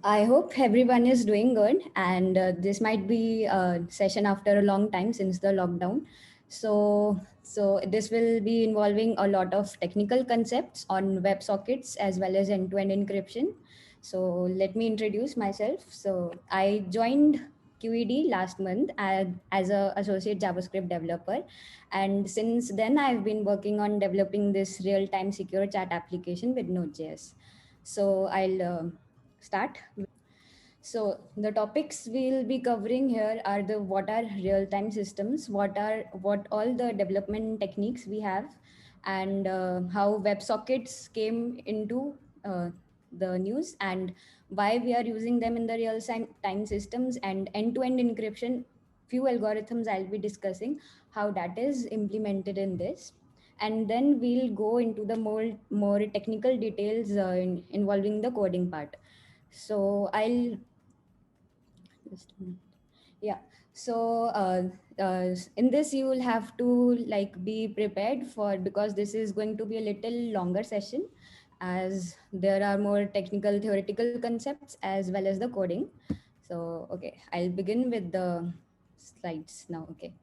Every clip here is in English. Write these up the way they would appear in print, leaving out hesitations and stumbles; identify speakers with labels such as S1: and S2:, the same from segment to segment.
S1: I hope everyone is doing good, and this might be a session after a long time since the lockdown. So this will be involving a lot of technical concepts on WebSockets as well as end-to-end encryption. So let me introduce myself. So I joined QED last month as a associate JavaScript developer, and since then I've been working on developing this real-time secure chat application with Node.js. So I'll start. So the topics we'll be covering here are the what are real-time systems, what all the development techniques we have, and how WebSockets came into the news and why we are using them in the real-time systems and end-to-end encryption. Few algorithms I'll be discussing how that is implemented in this, and then we'll go into the more technical details involving the coding part. So I'll just a minute. Yeah. So in this you will have to like be prepared for because this is going to be a little longer session as there are more technical theoretical concepts as well as the coding. So okay, I'll begin with the slides now. Okay.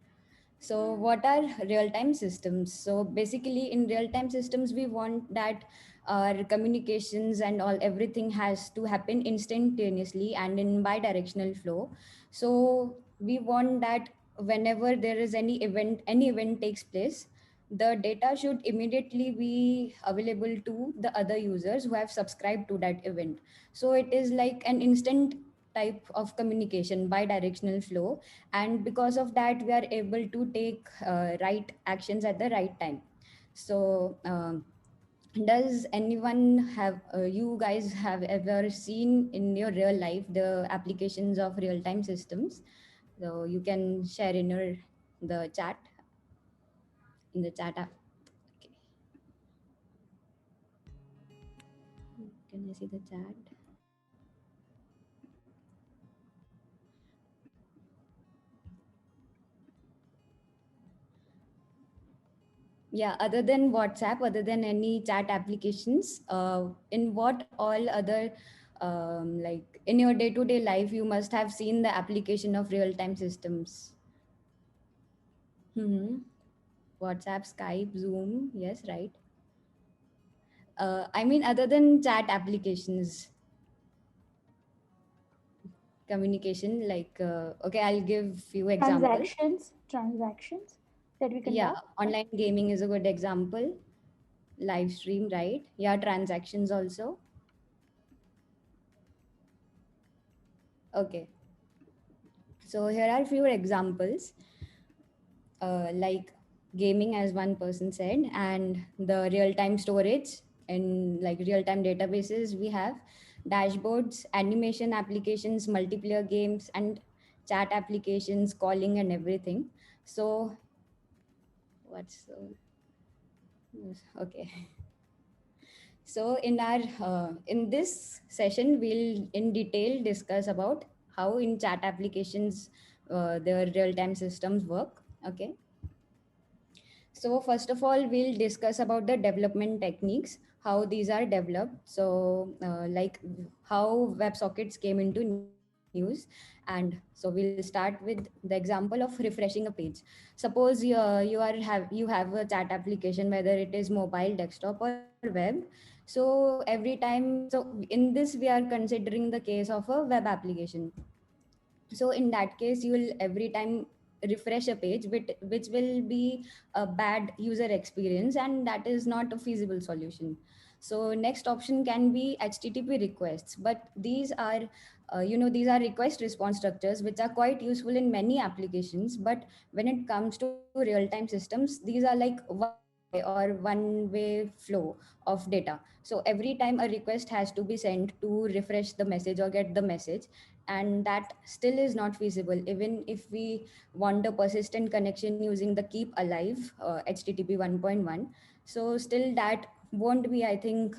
S1: So, what are real time systems? So, basically, in real time systems, we want that our communications and all everything has to happen instantaneously and in bi directional flow. So, we want that whenever there is any event takes place, the data should immediately be available to the other users who have subscribed to that event. So, it is like an instant type of communication, bi directional flow, and because of that we are able to take right actions at the right time. So does anyone have you guys have ever seen in your real life the applications of real time systems? So you can share in your the chat in the chat app. Okay, can I see the chat? Yeah, other than WhatsApp, other than any chat applications, in what all other like in your day-to-day life, you must have seen the application of real-time systems. Mm-hmm. WhatsApp, Skype, Zoom. Yes, right. I mean, other than chat applications, communication. Like, okay, I'll give few examples.
S2: Transactions that we can
S1: Yeah,
S2: talk.
S1: online gaming is a good example. Live stream, right? Yeah, transactions also. Okay. So here are few examples, like gaming, as one person said, and the real-time storage and like real-time databases. We have dashboards, animation applications, multiplayer games, and chat applications, calling, and everything. So what's okay? So in this session, we'll in detail discuss about how in chat applications the real-time systems work. Okay. So first of all, we'll discuss about the development techniques, how these are developed. So like how WebSockets came into news, and so we'll start with the example of refreshing a page. Suppose you have a chat application, whether it is mobile, desktop, or web. So every time, so in this we are considering the case of a web application. So in that case you will every time refresh a page which will be a bad user experience, and that is not a feasible solution. So next option can be http requests, but these are these are request response structures which are quite useful in many applications, but when it comes to real time systems, these are like one way flow of data. So every time a request has to be sent to refresh the message or get the message, and that still is not feasible even if we want a persistent connection using the keep alive http 1.1. So still that won't be, I think,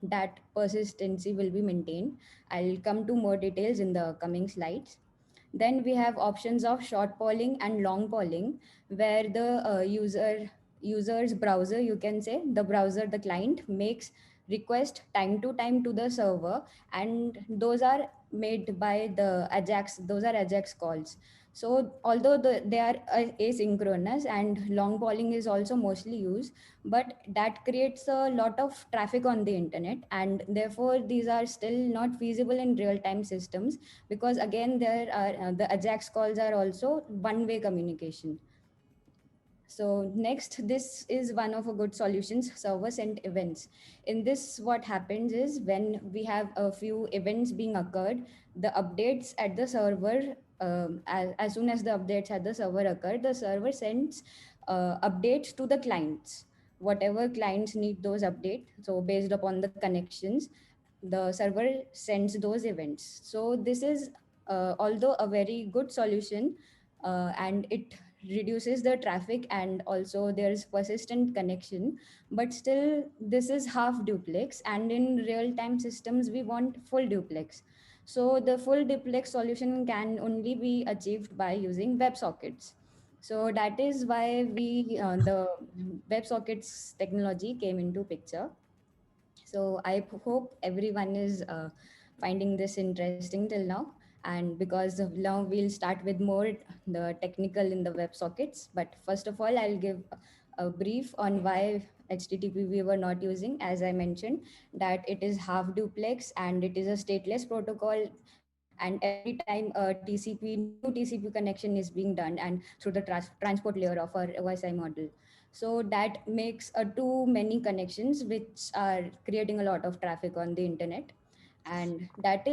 S1: that persistency will be maintained. I'll come to more details in the coming slides. Then we have options of short polling and long polling, where the user's browser, you can say the browser, the client makes request time to time to the server, and those are made by the Ajax. Those are Ajax calls. So although they are asynchronous, and long polling is also mostly used, but that creates a lot of traffic on the internet, and therefore these are still not feasible in real time systems, because again there are the Ajax calls are also one way communication. So next, this is one of a good solutions, server sent events. In this, what happens is when we have a few events being occurred, the updates at the server, as soon as the updates at the server occur, the server sends updates to the clients. Whatever clients need those updates, so based upon the connections, the server sends those events. So this is, although a very good solution, and it reduces the traffic, and also there's persistent connection, but still this is half duplex, and in real time systems we want full duplex. So the full duplex solution can only be achieved by using WebSockets. So that is why the WebSockets technology came into picture. So I hope everyone is finding this interesting till now. And because of now we'll start with more the technical in the WebSockets. But first of all, I'll give a brief on why HTTP we were not using. As I mentioned, that it is half duplex and it is a stateless protocol. And every time a TCP new TCP connection is being done, and through the transport layer of our OSI model, so that makes too many connections, which are creating a lot of traffic on the internet. And that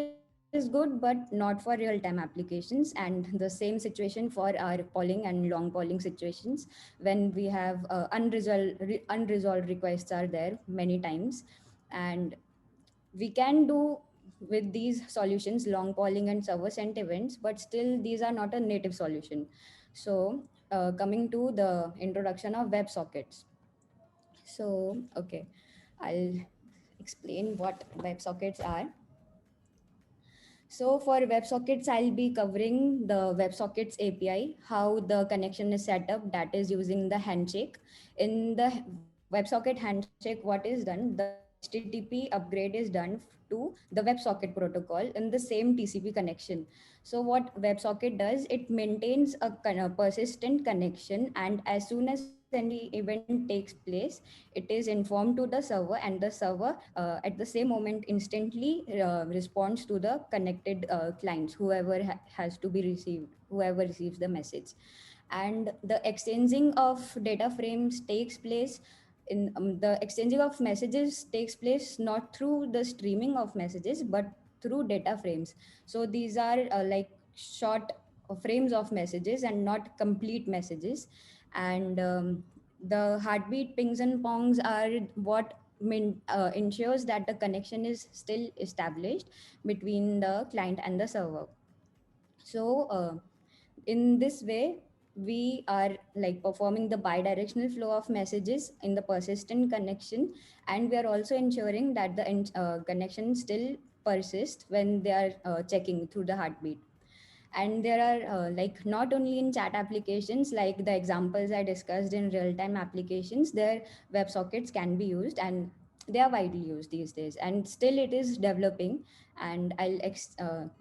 S1: is good, but not for real time applications. And the same situation for our polling and long polling situations, when we have unresolved requests are there many times. And we can do with these solutions long polling and server sent events, but still these are not a native solution. So coming to the introduction of WebSockets. So okay, I'll explain what WebSockets are. So for WebSockets, I'll be covering the WebSockets API, how the connection is set up, that is using the handshake. In the WebSocket handshake, what is done? The HTTP upgrade is done to the WebSocket protocol in the same TCP connection. So what WebSocket does, it maintains a persistent connection, and as soon as any event takes place, it is informed to the server, and the server at the same moment instantly responds to the connected clients, whoever has to be received, whoever receives the message. And the exchanging of data frames takes place in the exchanging of messages takes place not through the streaming of messages, but through data frames. So these are like short frames of messages and not complete messages. And the heartbeat pings and pongs are what ensures that the connection is still established between the client and the server. So in this way, we are like performing the bidirectional flow of messages in the persistent connection, and we are also ensuring that the connection still persists when they are checking through the heartbeat. And there are like not only in chat applications, like the examples I discussed in real time applications, their WebSockets can be used, and they are widely used these days, and still it is developing. And I'll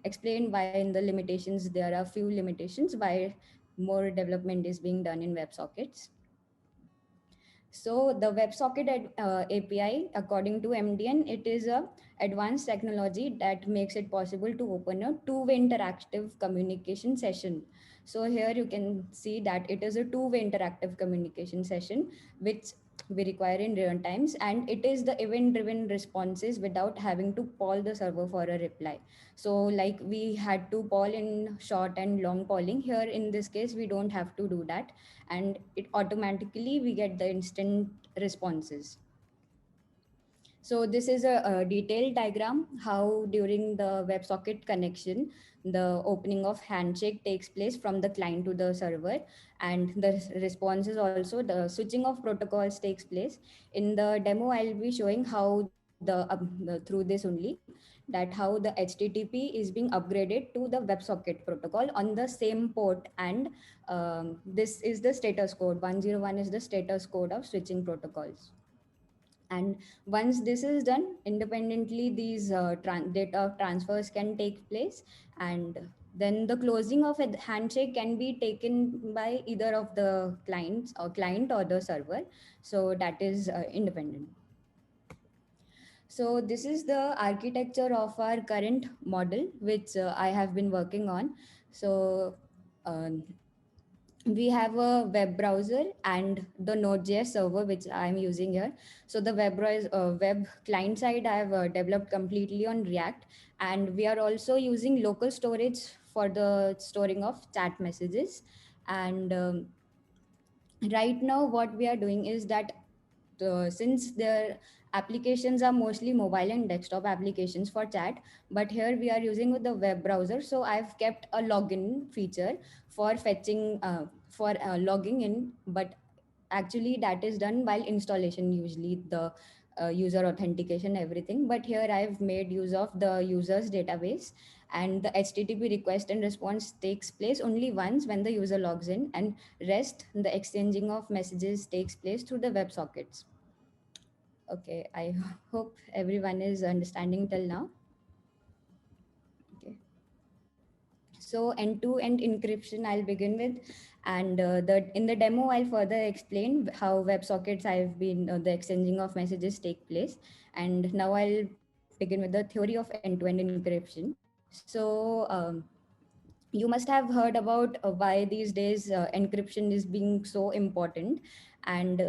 S1: explain why in the limitations there are few limitations, why more development is being done in WebSockets. So the WebSocket API, according to MDN, it is a advanced technology that makes it possible to open a two-way interactive communication session. So here you can see that it is a two-way interactive communication session, which we require in real times, and it is the event-driven responses without having to poll the server for a reply. So like we had to poll in short and long polling, here in this case we don't have to do that, and it automatically we get the instant responses. So this is a detailed diagram how during the WebSocket connection, the opening of handshake takes place from the client to the server, and the responses also, the switching of protocols takes place. In the demo, I'll be showing how through this only, that how the HTTP is being upgraded to the WebSocket protocol on the same port, and this is the status code. 101 is the status code of switching protocols. And once this is done, independently these data transfers can take place, and then the closing of a handshake can be taken by either of the clients or client or the server. So that is independent. So this is the architecture of our current model, which I have been working on. So uh, we have a web browser and the Node.js server, which I'm using here. So the web client side I have developed completely on React, and we are also using local storage for the storing of chat messages. And right now, what we are doing is that since their applications are mostly mobile and desktop applications for chat, but here we are using with the web browser. So I've kept a login feature for fetching for logging in, but actually that is done while installation, usually the user authentication, everything. But here I've made use of the users database, and the HTTP request and response takes place only once when the user logs in, and rest the exchanging of messages takes place through the WebSockets. Okay, I hope everyone is understanding till now. Okay. So end-to-end encryption I'll begin with, and the in the demo I'll further explain how WebSockets I've been the exchanging of messages take place, and now I'll begin with the theory of end-to-end encryption. So you must have heard about why these days encryption is being so important, and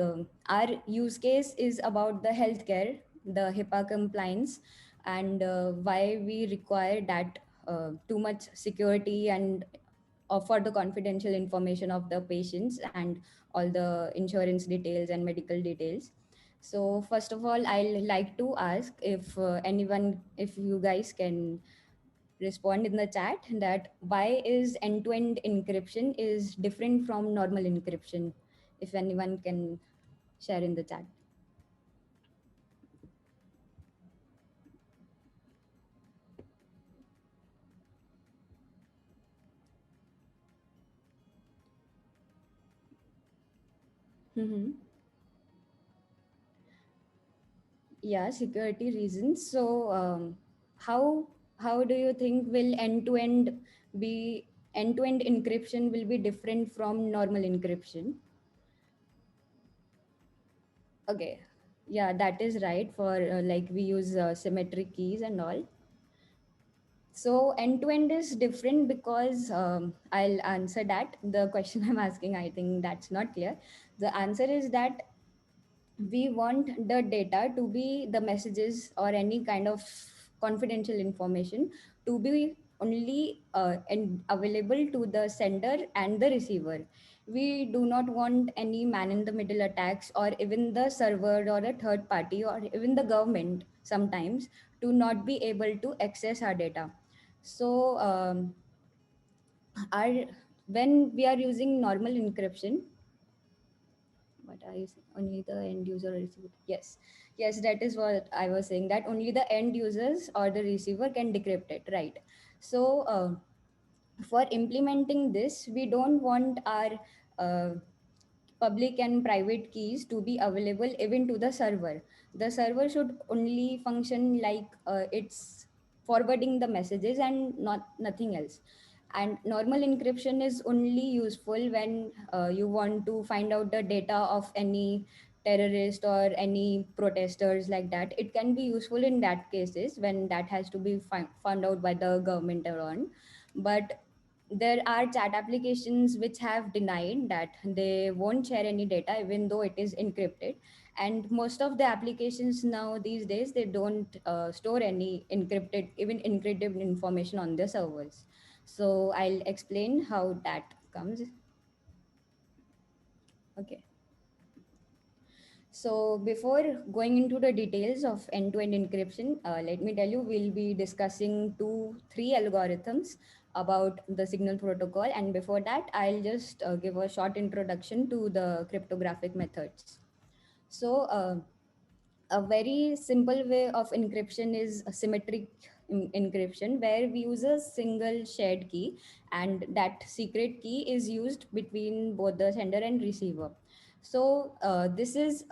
S1: our use case is about the healthcare, the HIPAA compliance, and why we require that too much security and for the confidential information of the patients and all the insurance details and medical details. So first of all, I'll like to ask if if you guys can respond in the chat that why is end-to-end encryption is different from normal encryption, if anyone can share in the chat. Mm-hmm. Yeah, security reasons. So how how do you think will be end-to-end encryption will be different from normal encryption? Okay, yeah, that is right. For like we use symmetric keys and all. So end to end is different because I'll answer that. The question I'm asking, I think that's not clear. The answer is that we want the data to be the messages or any kind of confidential information to be only and available to the sender and the receiver. We do not want any man in the middle attacks, or even the server or a third party or even the government sometimes to not be able to access our data. So our when we are using normal encryption, what are you saying? Only the end user receiver. Yes, yes, that is what I was saying. That only the end users or the receiver can decrypt it, right? So for implementing this, we don't want our uh, public and private keys to be available even to the server. The server should only function like it's forwarding the messages and not nothing else. And normal encryption is only useful when you want to find out the data of any terrorist or any protesters, like that. It can be useful in that cases when that has to be found out by the government or on. But there are chat applications which have denied that they won't share any data even though it is encrypted. And most of the applications now these days, they don't store any encrypted, even encrypted information on their servers. So I'll explain how that comes. Okay. So before going into the details of end-to-end encryption, let me tell you, we'll be discussing three algorithms about the signal protocol. And before that, I'll just give a short introduction to the cryptographic methods. So a very simple way of encryption is a symmetric encryption, where we use a single shared key, and that secret key is used between both the sender and receiver. So this is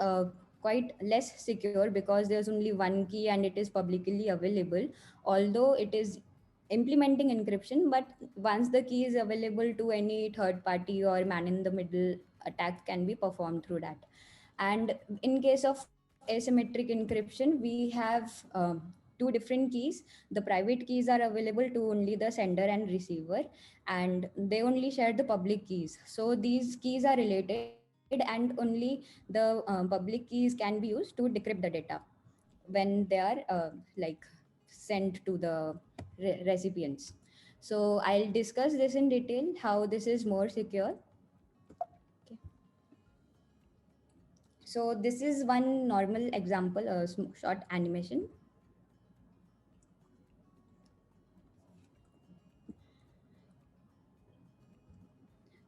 S1: quite less secure because there's only one key and it is publicly available, although it is implementing encryption. But once the key is available to any third party or man in the middle, attack can be performed through that. And in case of asymmetric encryption, we have two different keys. The private keys are available to only the sender and receiver, and they only share the public keys. So these keys are related, and only the public keys can be used to decrypt the data when they are like sent to the recipients. So I'll discuss this in detail how this is more secure. Okay. So this is one normal example, a short animation.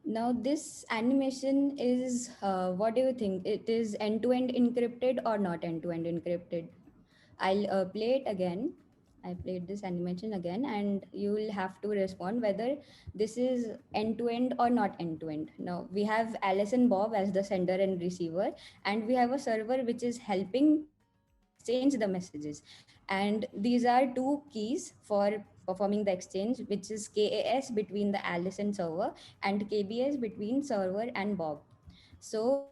S1: Now this animation is, what do you think? It is end-to-end encrypted or not end-to-end encrypted? I'll play it again. I played this animation again, and you will have to respond whether this is end to end or not end to end. Now, we have Alice and Bob as the sender and receiver, and we have a server which is helping exchange the messages. And these are two keys for performing the exchange, which is KAS between the Alice and server, and KBS between server and Bob. So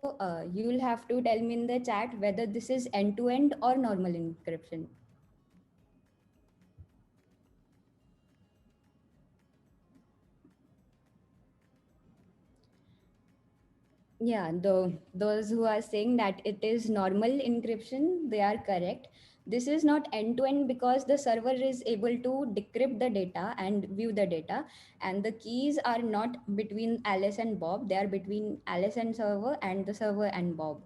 S1: you will have to tell me in the chat whether this is end to end or normal encryption. Yeah, those who are saying that it is normal encryption, they are correct. This is not end to end because the server is able to decrypt the data and view the data, and the keys are not between Alice and Bob, they are between Alice and server and the server and Bob.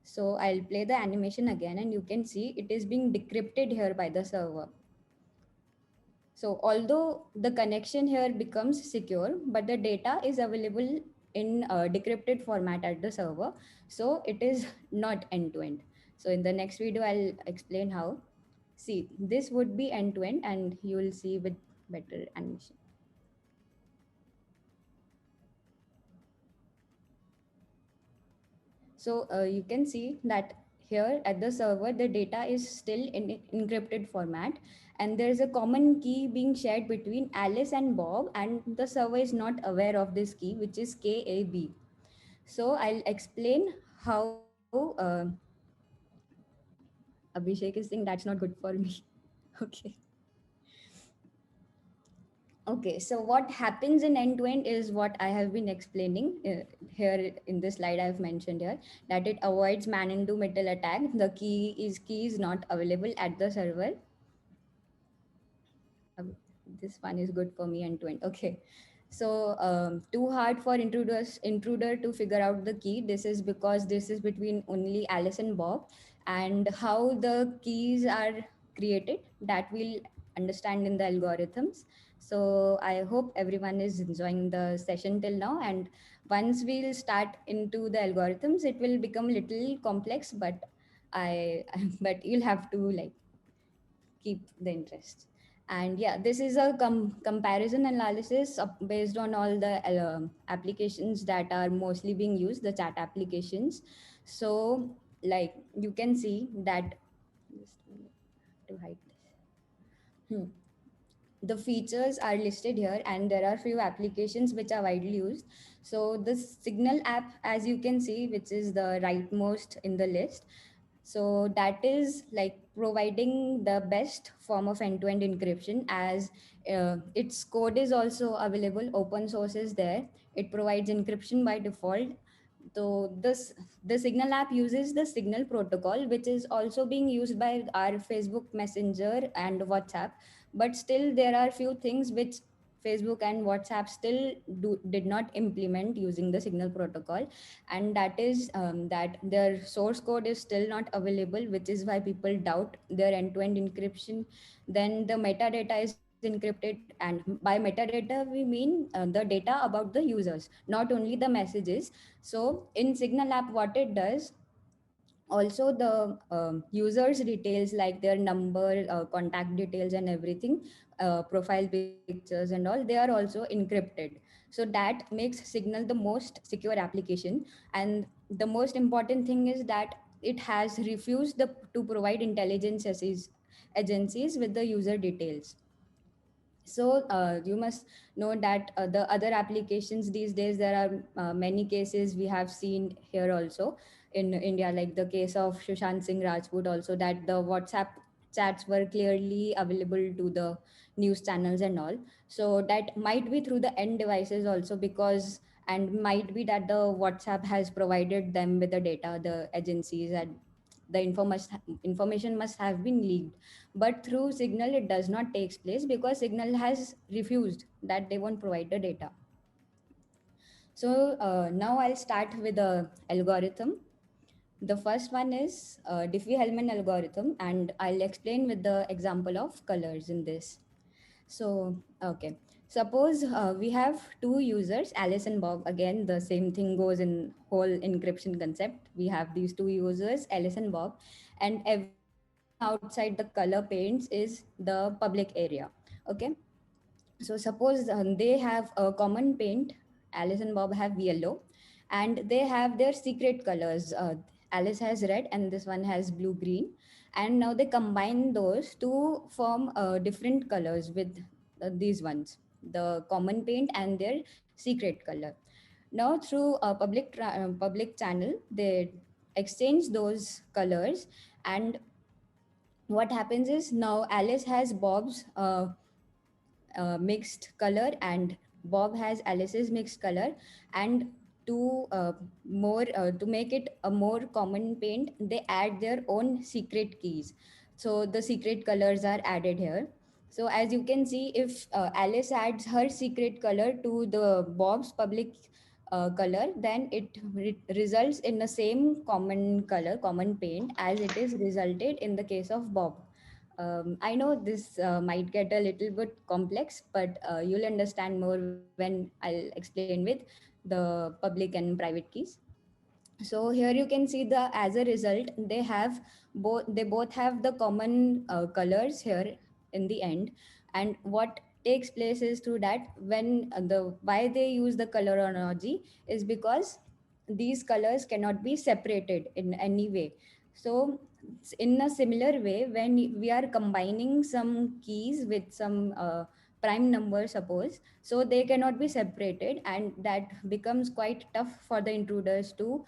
S1: So I'll play the animation again, and you can see it is being decrypted here by the server. So although the connection here becomes secure, but the data is available in decrypted format at the server. So it is not end to end. So in the next video, I'll explain how. See, this would be end to end, and you will see with better animation. So you can see that here at the server, the data is still in encrypted format, and there is a common key being shared between Alice and Bob, and the server is not aware of this key, which is KAB. So I'll explain how Abhishek is saying that's not good for me. Okay. Okay, so what happens in end to end is what I have been explaining here in this slide I've mentioned here, that it avoids man in the middle attack. The key is not available at the server. Um, this one is good for me end to end. Okay. So too hard for intruder to figure out the key. This is because this is between only Alice and Bob, and how the keys are created that we'll understand in the algorithms. So I hope everyone is enjoying the session till now. And once we'll start into the algorithms, it will become little complex, but I but you'll have to like keep the interest. And yeah, this is a comparison analysis based on all the applications that are mostly being used, the chat applications. So like you can see that, just a minute, to hide this. The features are listed here, and there are few applications which are widely used. So the Signal app, as you can see, which is the rightmost in the list, so that is like providing the best form of end-to-end encryption, as its code is also available, open source is there. It provides encryption by default. So this the Signal app uses the Signal protocol, which is also being used by our Facebook Messenger and WhatsApp. But still, there are few things which Facebook and WhatsApp still did not implement using the Signal protocol, and that is that their source code is still not available, which is why people doubt their end-to-end encryption. Then the metadata is encrypted, and by metadata we mean the data about the users, not only the messages. So in Signal app, what it does, also the users details like their number, contact details and everything, profile pictures and all, they are also encrypted. So that makes Signal the most secure application. And the most important thing is that it has refused to provide intelligence agencies with the user details. So you must know that the other applications these days, there are many cases we have seen here also in India, like the case of Sushant Singh Rajput also, that the WhatsApp chats were clearly available to the news channels and all. So that might be through the end devices also, because and might be that the WhatsApp has provided them with the data, the agencies, and the information must have been leaked. But through Signal it does not takes place, because Signal has refused that they won't provide the data. So now I'll start with the algorithm. The first one is Diffie-Hellman algorithm, and I'll explain with the example of colors in this. So, okay. Suppose we have two users, Alice and Bob. Again, the same thing goes in whole encryption concept. We have these two users, Alice and Bob, and everything outside the color paints is the public area. Okay. So suppose they have a common paint. Alice and Bob have yellow, and they have their secret colors. Alice has red, and this one has blue green. And now they combine those to form different colors with these ones, the common paint and their secret color. Now through a public channel, they exchange those colors, and what happens is now Alice has Bob's mixed color, and Bob has Alice's mixed color. And to more to make it a more common paint, they add their own secret keys. So the secret colors are added here. So as you can see, if Alice adds her secret color to the Bob's public color, then it results in the same common color, common paint, as it is resulted in the case of Bob. I know this might get a little bit complex, but you'll understand more when I'll explain with the public and private keys. So here you can see the as a result they both have the common colors here in the end. And what takes place is through that, when the why they use the color analogy is because these colors cannot be separated in any way. So in a similar way, when we are combining some keys with some prime number, suppose, so they cannot be separated, and that becomes quite tough for the intruders to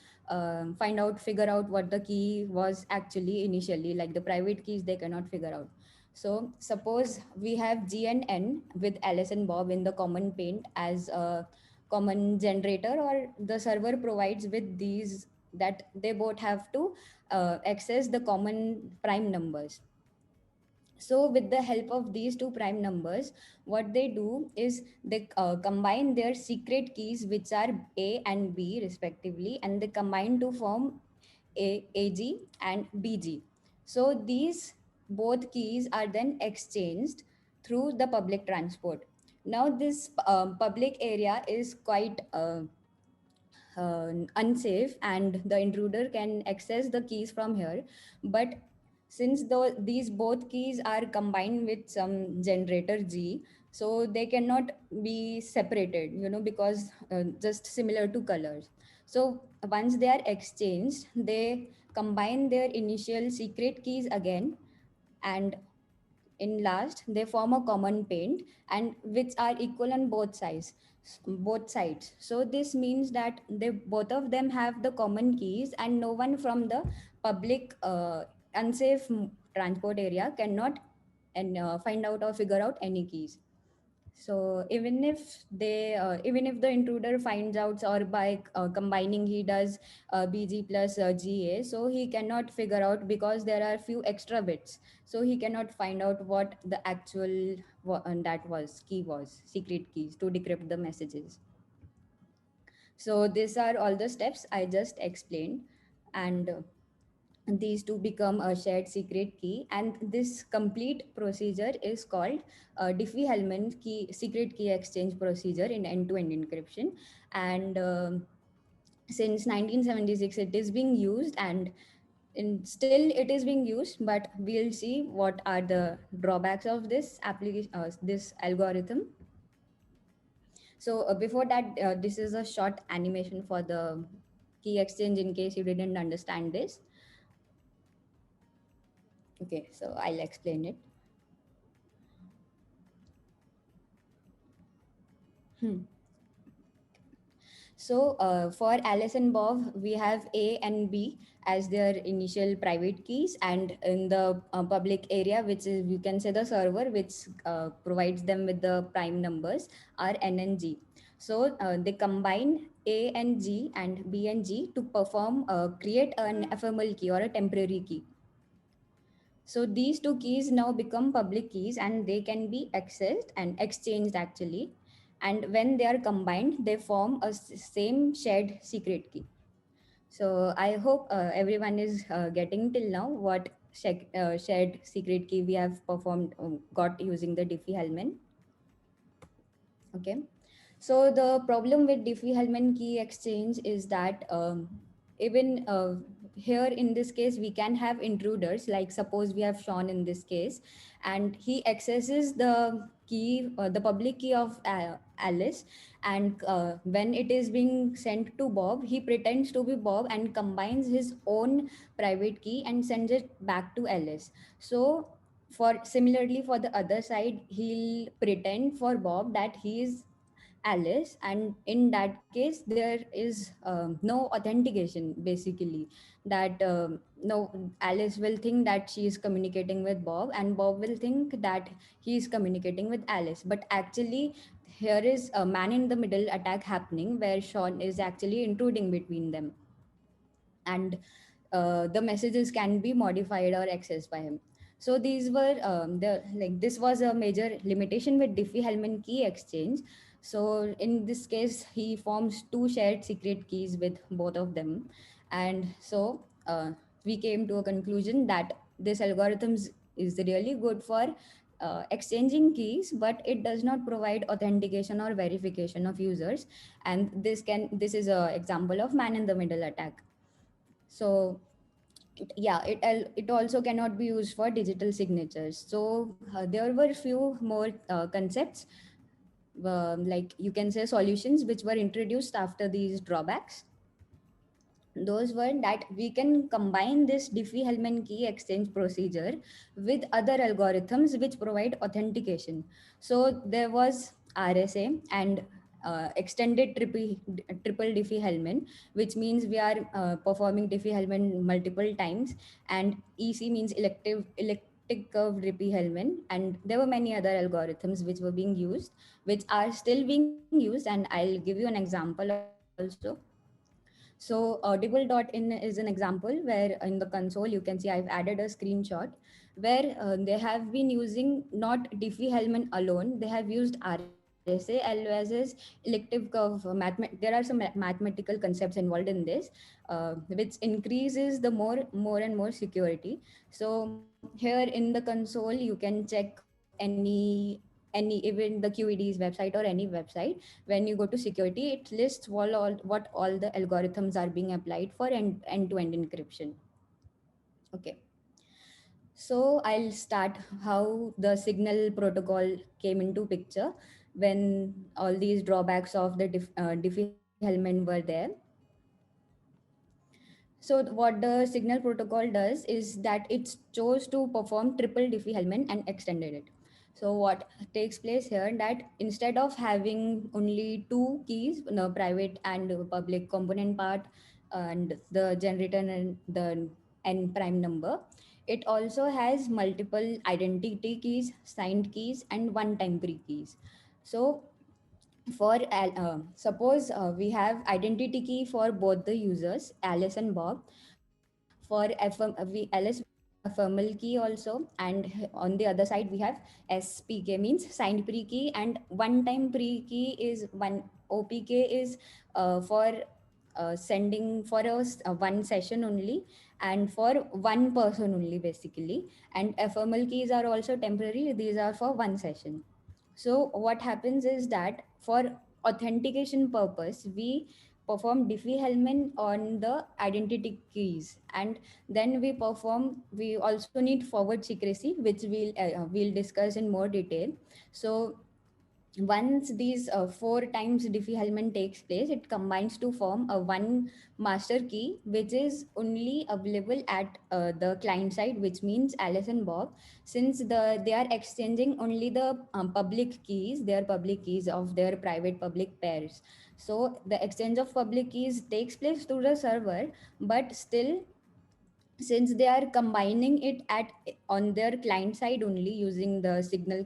S1: figure out what the key was actually initially. Like the private keys they cannot figure out. So suppose we have G and N with Alice and Bob in the common paint as a common generator, or the server provides with these, that they both have to access the common prime numbers. So with the help of these two prime numbers, what they do is they combine their secret keys, which are A and B respectively, and they combine to form AG and BG. So these both keys are then exchanged through the public transport. Now this public area is quite unsafe, and the intruder can access the keys from here. But since these both keys are combined with some generator G, so they cannot be separated, because just similar to colors. So once they are exchanged, they combine their initial secret keys again, and in last they form a common paint, and which are equal on both sides. So this means that they both of them have the common keys, and no one from the public unsafe transport area cannot and find out or figure out any keys. So even if the intruder finds out, or by combining he does BG plus GA, so he cannot figure out, because there are few extra bits. So he cannot find out what the actual that was key was, secret keys to decrypt the messages. So these are all the steps I just explained, and these two become a shared secret key, and this complete procedure is called Diffie-Hellman key secret key exchange procedure in end-to-end encryption. And since 1976 it is being used, and still it is being used, but we'll see what are the drawbacks of this application, this algorithm. So before that, this is a short animation for the key exchange in case you didn't understand this. Okay, so I'll explain it. Hmm. So for Alice and Bob, we have A and B as their initial private keys, and in the public area, which is, you can say, the server, which provides them with the prime numbers, are N and G. So they combine A and G and B and G to perform create an ephemeral key or a temporary key. So these two keys now become public keys and they can be accessed and exchanged actually. And when they are combined, they form a same shared secret key. So I hope everyone is getting till now what shared secret key we have performed, got using the Diffie-Hellman. Okay. So the problem with Diffie-Hellman key exchange is that even here in this case we can have intruders. Like suppose we have Sean in this case, and he accesses the key, the public key of Alice, and when it is being sent to Bob, he pretends to be Bob and combines his own private key and sends it back to Alice. So for similarly for the other side, he'll pretend for Bob that he is Alice, and in that case there is no authentication basically. That no, Alice will think that she is communicating with Bob, and Bob will think that he is communicating with Alice. But actually, here is a man in the middle attack happening where Sean is actually intruding between them, and the messages can be modified or accessed by him. So these were the like this was a major limitation with Diffie-Hellman key exchange. So in this case, he forms two shared secret keys with both of them, and so we came to a conclusion that this algorithms is really good for exchanging keys, but it does not provide authentication or verification of users. And this is a example of man in the middle attack. So yeah, it also cannot be used for digital signatures. So there were few more concepts, like you can say solutions, which were introduced after these drawbacks. Those were that we can combine this Diffie-Hellman key exchange procedure with other algorithms which provide authentication. So there was RSA and extended triple Diffie-Hellman, which means we are performing Diffie-Hellman multiple times, and EC means elliptic curve Diffie-Hellman, and there were many other algorithms which were being used, which are still being used, and I'll give you an example also. So audible.in is an example where in the console you can see I've added a screenshot where they have been using not Diffie-Hellman alone. They have used RSA as elective curve there are some mathematical concepts involved in this, which increases the more and more security. So here in the console you can check any even the QED's website or any website. When you go to security, it lists what all the algorithms are being applied for end-to-end encryption. Okay, so I'll start how the signal protocol came into picture when all these drawbacks of the Diffie-Hellman were there. So what the signal protocol does is that it chose to perform triple Diffie-Hellman and extended it. So what takes place here that instead of having only two keys, the private and public component part and the generator and the n prime number, it also has multiple identity keys, signed keys, and one-time pre keys. So for suppose we have identity key for both the users Alice and Bob. For Alice we have ephemeral key also, and on the other side we have SPK means signed pre key, and one time pre key is one. OPK is for sending for one session only and for one person only basically, and ephemeral keys are also temporary, these are for one session. So what happens is that for authentication purpose, we perform Diffie-Hellman on the identity keys, and then we also need forward secrecy, which we'll discuss in more detail. So once these four times Diffie-Hellman takes place, it combines to form a one master key, which is only available at the client side, which means Alice and Bob. Since they are exchanging only the public keys, their public keys of their private public pairs. So the exchange of public keys takes place through the server, but still, since they are combining it at on their client side only using the signal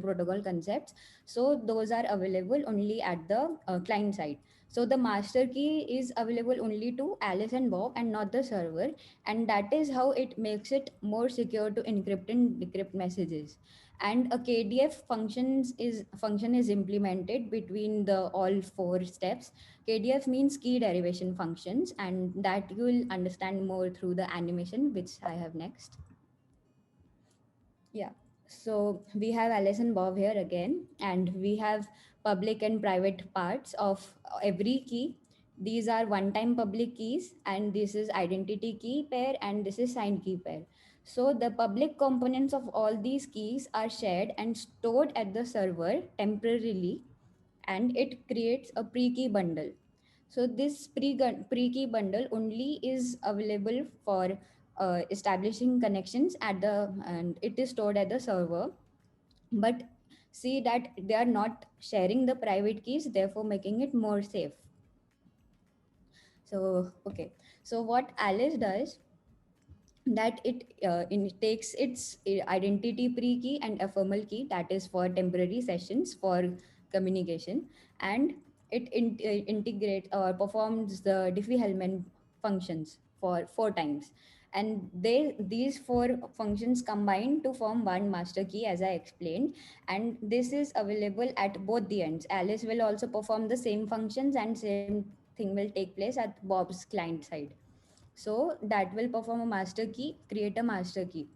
S1: protocol concepts, so those are available only at the client side. So the master key is available only to Alice and Bob and not the server, and that is how it makes it more secure to encrypt and decrypt messages. And a KDF function is implemented between the all four steps. KDF means key derivation functions, and that you will understand more through the animation, which I have next. Yeah. So we have Alice and Bob here again, and we have public and private parts of every key. These are one time public keys, and this is identity key pair, and this is signed key pair. So the public components of all these keys are shared and stored at the server temporarily, and it creates a pre-key bundle. So this pre-key bundle only is available for establishing connections at the, and it is stored at the server. But see that they are not sharing the private keys, therefore making it more safe. So okay, so what Alice does, that it takes its identity pre-key and ephemeral key, that is for temporary sessions for communication, and it integrates or performs the Diffie-Hellman functions for four times, and these four functions combine to form one master key, as I explained, and this is available at both the ends. Alice will also perform the same functions, and same thing will take place at Bob's client side. So that will perform a master key, create a master key.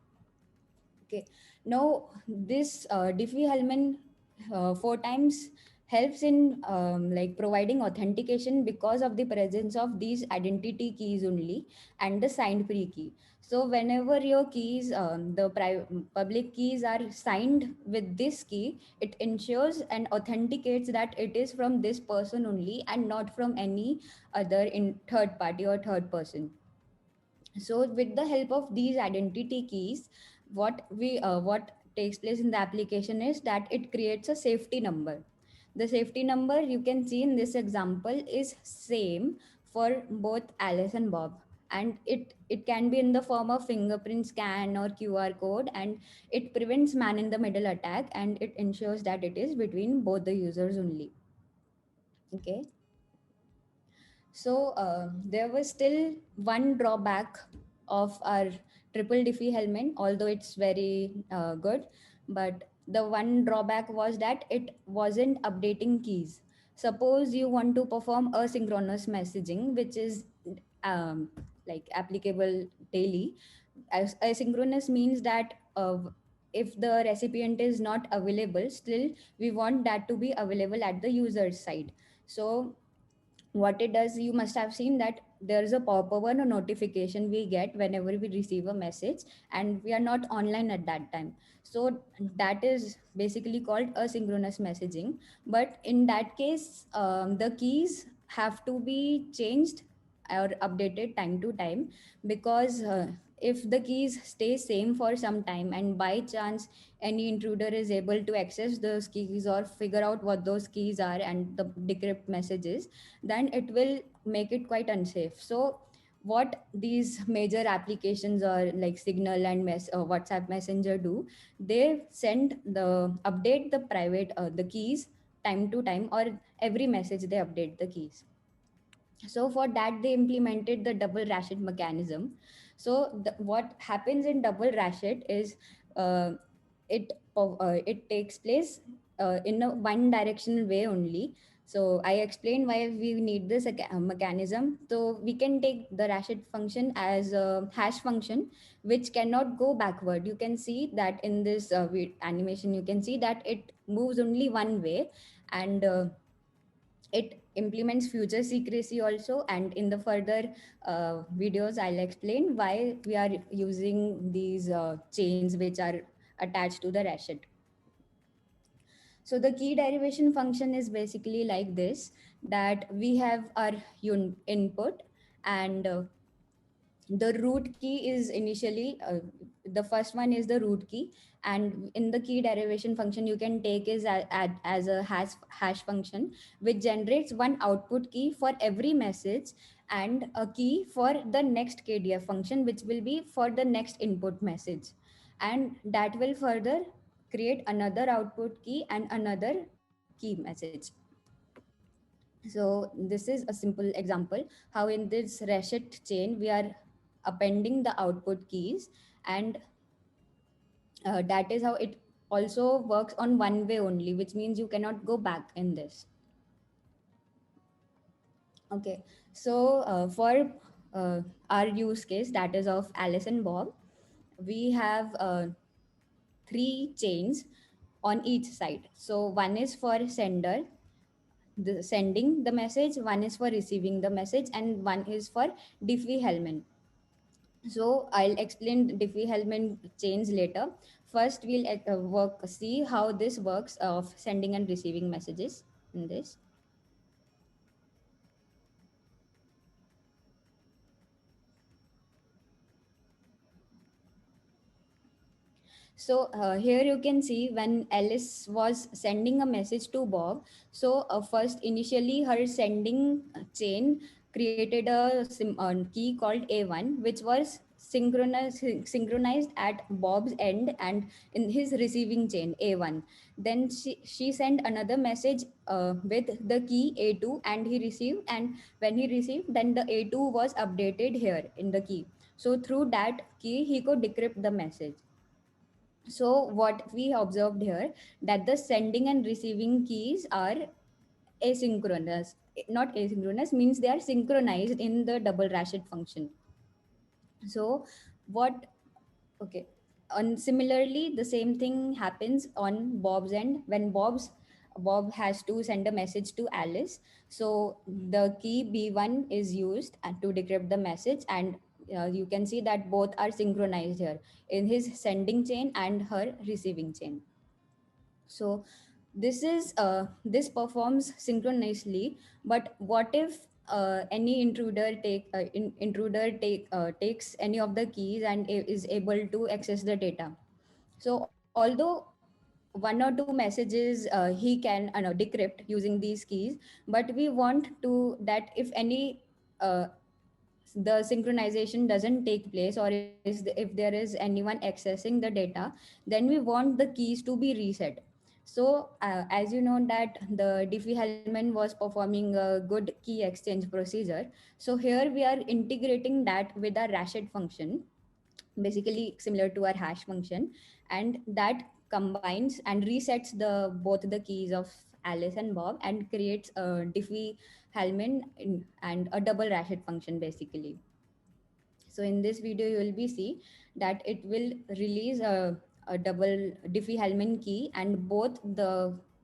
S1: Okay. Now this Diffie-Hellman four times helps in like providing authentication because of the presence of these identity keys only and the signed pre-key. So whenever your keys, public keys are signed with this key, it ensures and authenticates that it is from this person only and not from any other in third party or third person. So with the help of these identity keys, what takes place in the application is that it creates a safety number. The safety number you can see in this example is same for both Alice and Bob, and it can be in the form of fingerprint scan or QR code, and it prevents man in the middle attack, and it ensures that it is between both the users only. Okay. So there was still one drawback of our triple Diffie-Hellman, although it's very good. But the one drawback was that it wasn't updating keys. Suppose you want to perform asynchronous messaging, which is um, like applicable daily. Asynchronous means that if the recipient is not available, still we want that to be available at the user's side. So what it does, you must have seen that there is a pop-up or a notification we get whenever we receive a message and we are not online at that time. So that is basically called asynchronous messaging. But in that case, the keys have to be changed or updated time to time, because if the keys stay same for some time and by chance any intruder is able to access those keys or figure out what those keys are and the decrypt messages, then it will make it quite unsafe. So what these major applications or like Signal and WhatsApp Messenger do, they send the update the private the keys time to time, or every message they update the keys. So for that they implemented the double ratchet mechanism. So what happens in double ratchet is uh, it takes place in a one directional way only. So I explained why we need this mechanism. So we can take the ratchet function as a hash function which cannot go backward. You can see that in this animation you can see that it moves only one way, and it implements future secrecy also, and in the further videos I'll explain why we are using these chains which are attached to the ratchet. So the key derivation function is basically like this, that we have our input, and the root key is initially the first one is the root key, and in the key derivation function you can take is as a hash function, which generates one output key for every message and a key for the next kdf function, which will be for the next input message, and that will further create another output key and another key message. So this is a simple example how in this Reshit chain we are appending the output keys, and that is how it also works on one way only, which means you cannot go back in this. Okay, so for uh, our use case, that is of Alice and Bob, we have three chains on each side. So one is for sender, the sending the message, one is for receiving the message, and one is for Diffie-Hellman. So I'll explain Diffie-Hellman chains later. First, we'll see how this works of sending and receiving messages in this. So here you can see when Alice was sending a message to Bob. So first, initially, her sending chain created a key called A1, which was synchronized at Bob's end and in his receiving chain A1. Then she sent another message with the key A2, and he received. And when he received, then the A2 was updated here in the key. So through that key, he could decrypt the message. So what we observed here, that the sending and receiving keys are asynchronous. Not asynchronous means they are synchronized in the double Rashid function. So what, okay, and similarly the same thing happens on Bob's end when Bob has to send a message to Alice. So the key B1 is used to decrypt the message, and you can see that both are synchronized here in his sending chain and her receiving chain. So this performs synchronously. But what if any intruder takes any of the keys and is able to access the data? So although one or two messages he can decrypt using these keys, but we want to that if any uh, the synchronization doesn't take place, or if there is anyone accessing the data, then we want the keys to be reset. So as you know that the Diffie-Hellman was performing a good key exchange procedure. So here we are integrating that with our Rashid function, basically similar to our hash function, and that combines and resets the both the keys of Alice and Bob and creates a Diffie-Hellman and a double Rashid function basically. So in this video you will be see that it will release a double Diffie-Hellman key, and both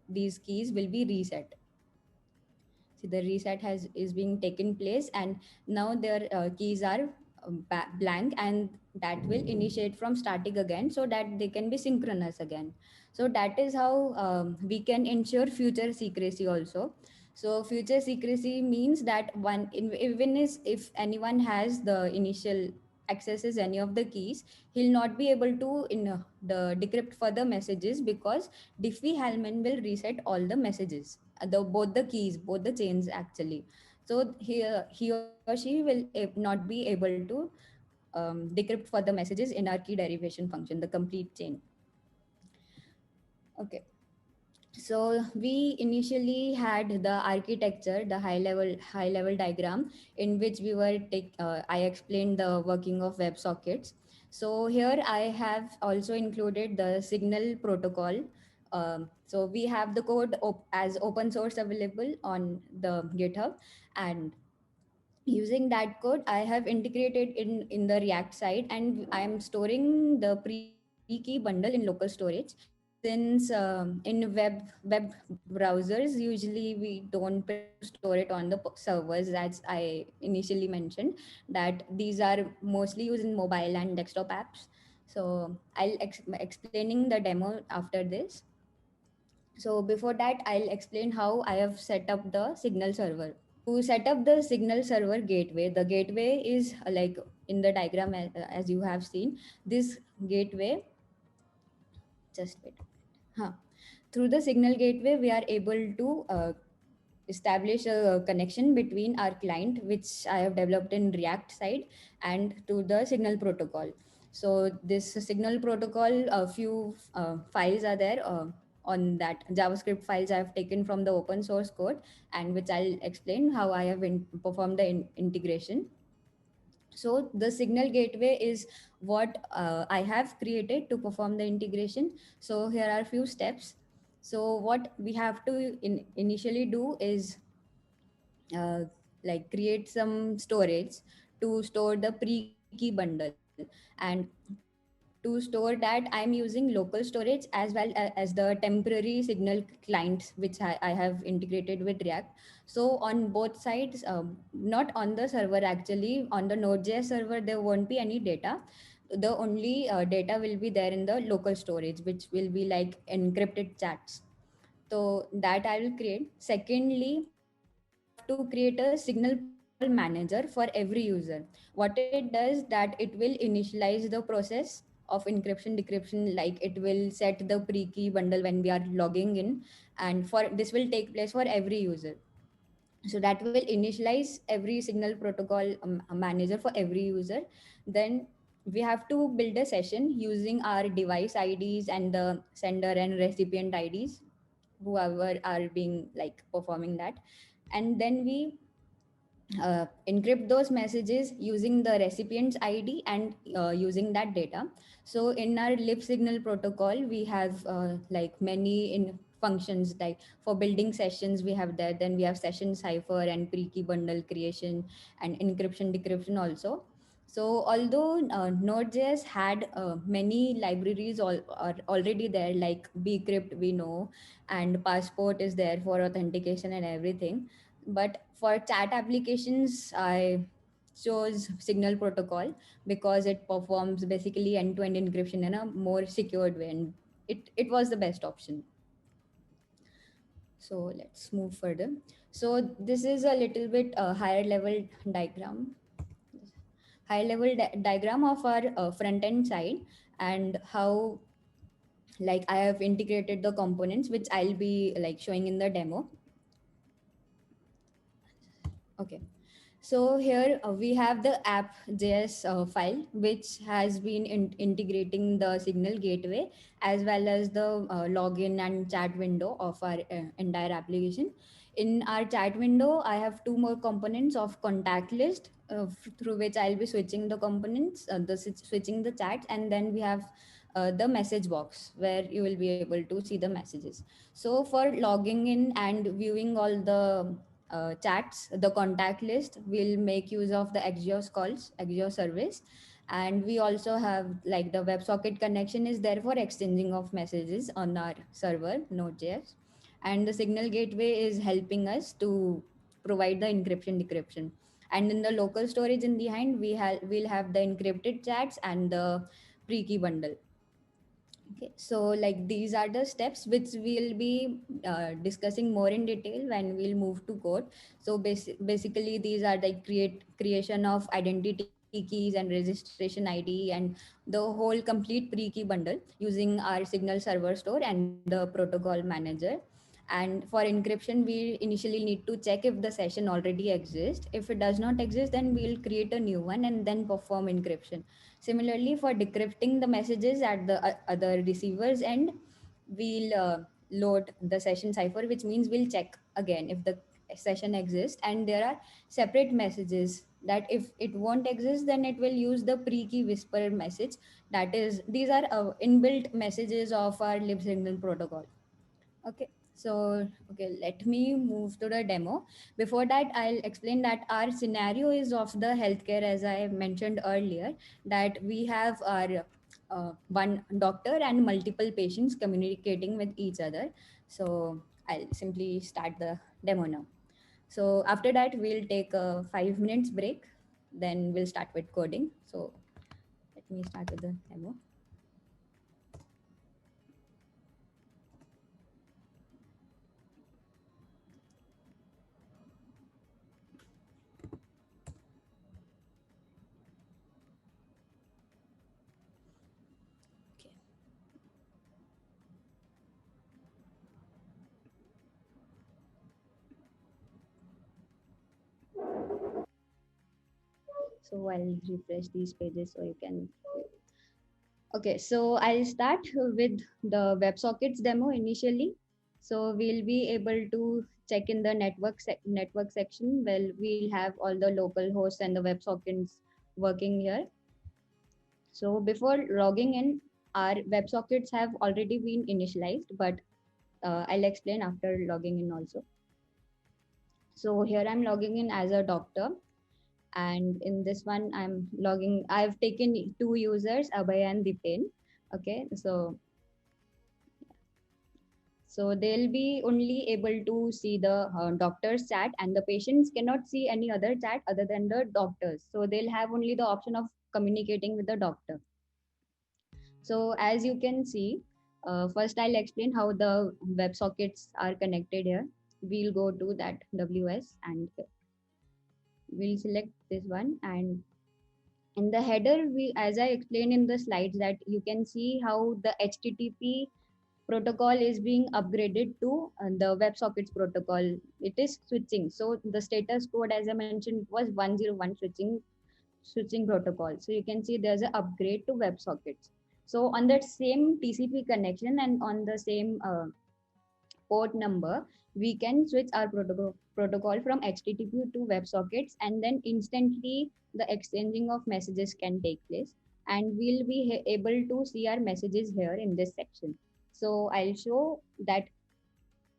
S1: these keys will be reset. See, the reset has is being taken place, and now their keys are blank, and that will initiate from starting again so that they can be synchronous again. So that is how we can ensure future secrecy also. So future secrecy means that even if anyone has the initial accesses any of the keys, he'll not be able to the decrypt further messages, because Diffie-Hellman will reset all the messages, the both the keys, both the chains actually. So here he or she will not be able to decrypt further messages in our key derivation function, the complete chain. Okay. So we initially had the architecture, the high level diagram, in which we were I explained the working of WebSockets. So here I have also included the signal protocol. So we have the code as open source available on the GitHub, and using that code I have integrated in the React side, and I am storing the pre-key bundle in local storage, since in web browsers usually we don't prefer to store it on the servers, as I initially mentioned that these are mostly used in mobile and desktop apps. So I'll explaining the demo after this. So before that, I'll explain how I have set up the Signal server. To set up the Signal server gateway, the gateway is like in the diagram as you have seen. This gateway, just wait. Huh. Through the Signal gateway, we are able to establish a connection between our client, which I have developed in React side, and to the Signal protocol. So this Signal protocol, a few files are there. On that JavaScript files I have taken from the open source code, and which I'll explain how I have performed the integration. So the Signal gateway is what I have created to perform the integration. So here are a few steps. So what we have to initially do is uh, like create some storage to store the pre-key bundle, and to store that I'm using local storage as well as the temporary Signal clients which I have integrated with React. So on both sides, not on the server, actually on the Node.js server there won't be any data. The only data will be there in the local storage, which will be like encrypted chats. So that I will create. Secondly, we have to create a Signal protocol manager for every user. What it does, that it will initialize the process of encryption decryption, like it will set the pre-key bundle when we are logging in, and for this will take place for every user. So that will initialize every Signal protocol manager for every user. Then we have to build a session using our device IDs and the sender and recipient IDs, whoever are being like performing that. And then we encrypt those messages using the recipient's ID and using that data. So in our lip signal protocol, we have like many in functions, like for building sessions we have that, then we have session cipher and pre-key bundle creation and encryption decryption also. So although Node.js had many libraries are already there, like bcrypt we know, and passport is there for authentication and everything, but for chat applications, I chose Signal Protocol because it performs basically end-to-end encryption in a more secured way, and it was the best option. So let's move further. So this is a little bit higher level diagram, high level diagram of our front end side, and how like I have integrated the components, which I'll be like showing in the demo. Okay. So here we have the app.js file, which has been integrating the Signal gateway as well as the login and chat window of our entire application. In our chat window, I have two more components of contact list, through which I'll be switching the components, switching the chats, and then we have the message box where you will be able to see the messages. So for logging in and viewing all the chats, the contact list will make use of the Axios calls, Axios service. And we also have like the WebSocket connection is there for exchanging of messages on our server, Node.js. And the Signal gateway is helping us to provide the encryption decryption. And in the local storage in behind, we'll have the encrypted chats and the pre-key bundle. Okay, so like these are the steps which we'll be discussing more in detail when we'll move to code. So basically, these are the creation of identity keys and registration ID and the whole complete pre-key bundle using our Signal server store and the protocol manager. And for encryption, we initially need to check if the session already exists. If it does not exist, then we'll create a new one and then perform encryption. Similarly, for decrypting the messages at the other receiver's end, we'll load the session cipher, which means we'll check again if the session exists. And there are separate messages that if it won't exist, then it will use the pre-key whisper message. That is, these are inbuilt messages of our lib signal protocol. Okay. So, okay, let me move to the demo. Before that, I'll explain that our scenario is of the healthcare, as I mentioned earlier, that we have our one doctor and multiple patients communicating with each other. So, I'll simply start the demo now. So, after that, we'll take a 5 minutes break. Then we'll start with coding. So, let me start with the demo. So I'll refresh these pages so you can. Okay, so I'll start with the WebSockets demo initially. So we'll be able to check in the network section. Well, we'll have all the local hosts and the WebSockets working here. So before logging in, our WebSockets have already been initialized, but I'll explain after logging in also. So here I'm logging in as a doctor, and in this one I've taken two users, Abhay and Dipen. Okay, so they'll be only able to see the doctor's chat, and the patients cannot see any other chat other than the doctors. So they'll have only the option of communicating with the doctor. So as you can see, first I'll explain how the WebSockets are connected here. We'll go to that WS and we'll select this one, and in the header, as I explained in the slides, that you can see how the HTTP protocol is being upgraded to the WebSockets protocol. It is switching. So the status code, as I mentioned, was 101 switching protocol. So you can see there's an upgrade to WebSockets. So on that same TCP connection and on the same port number, we can switch our protocol from HTTP to WebSockets, and then instantly the exchanging of messages can take place. And we'll be able to see our messages here in this section. So I'll show that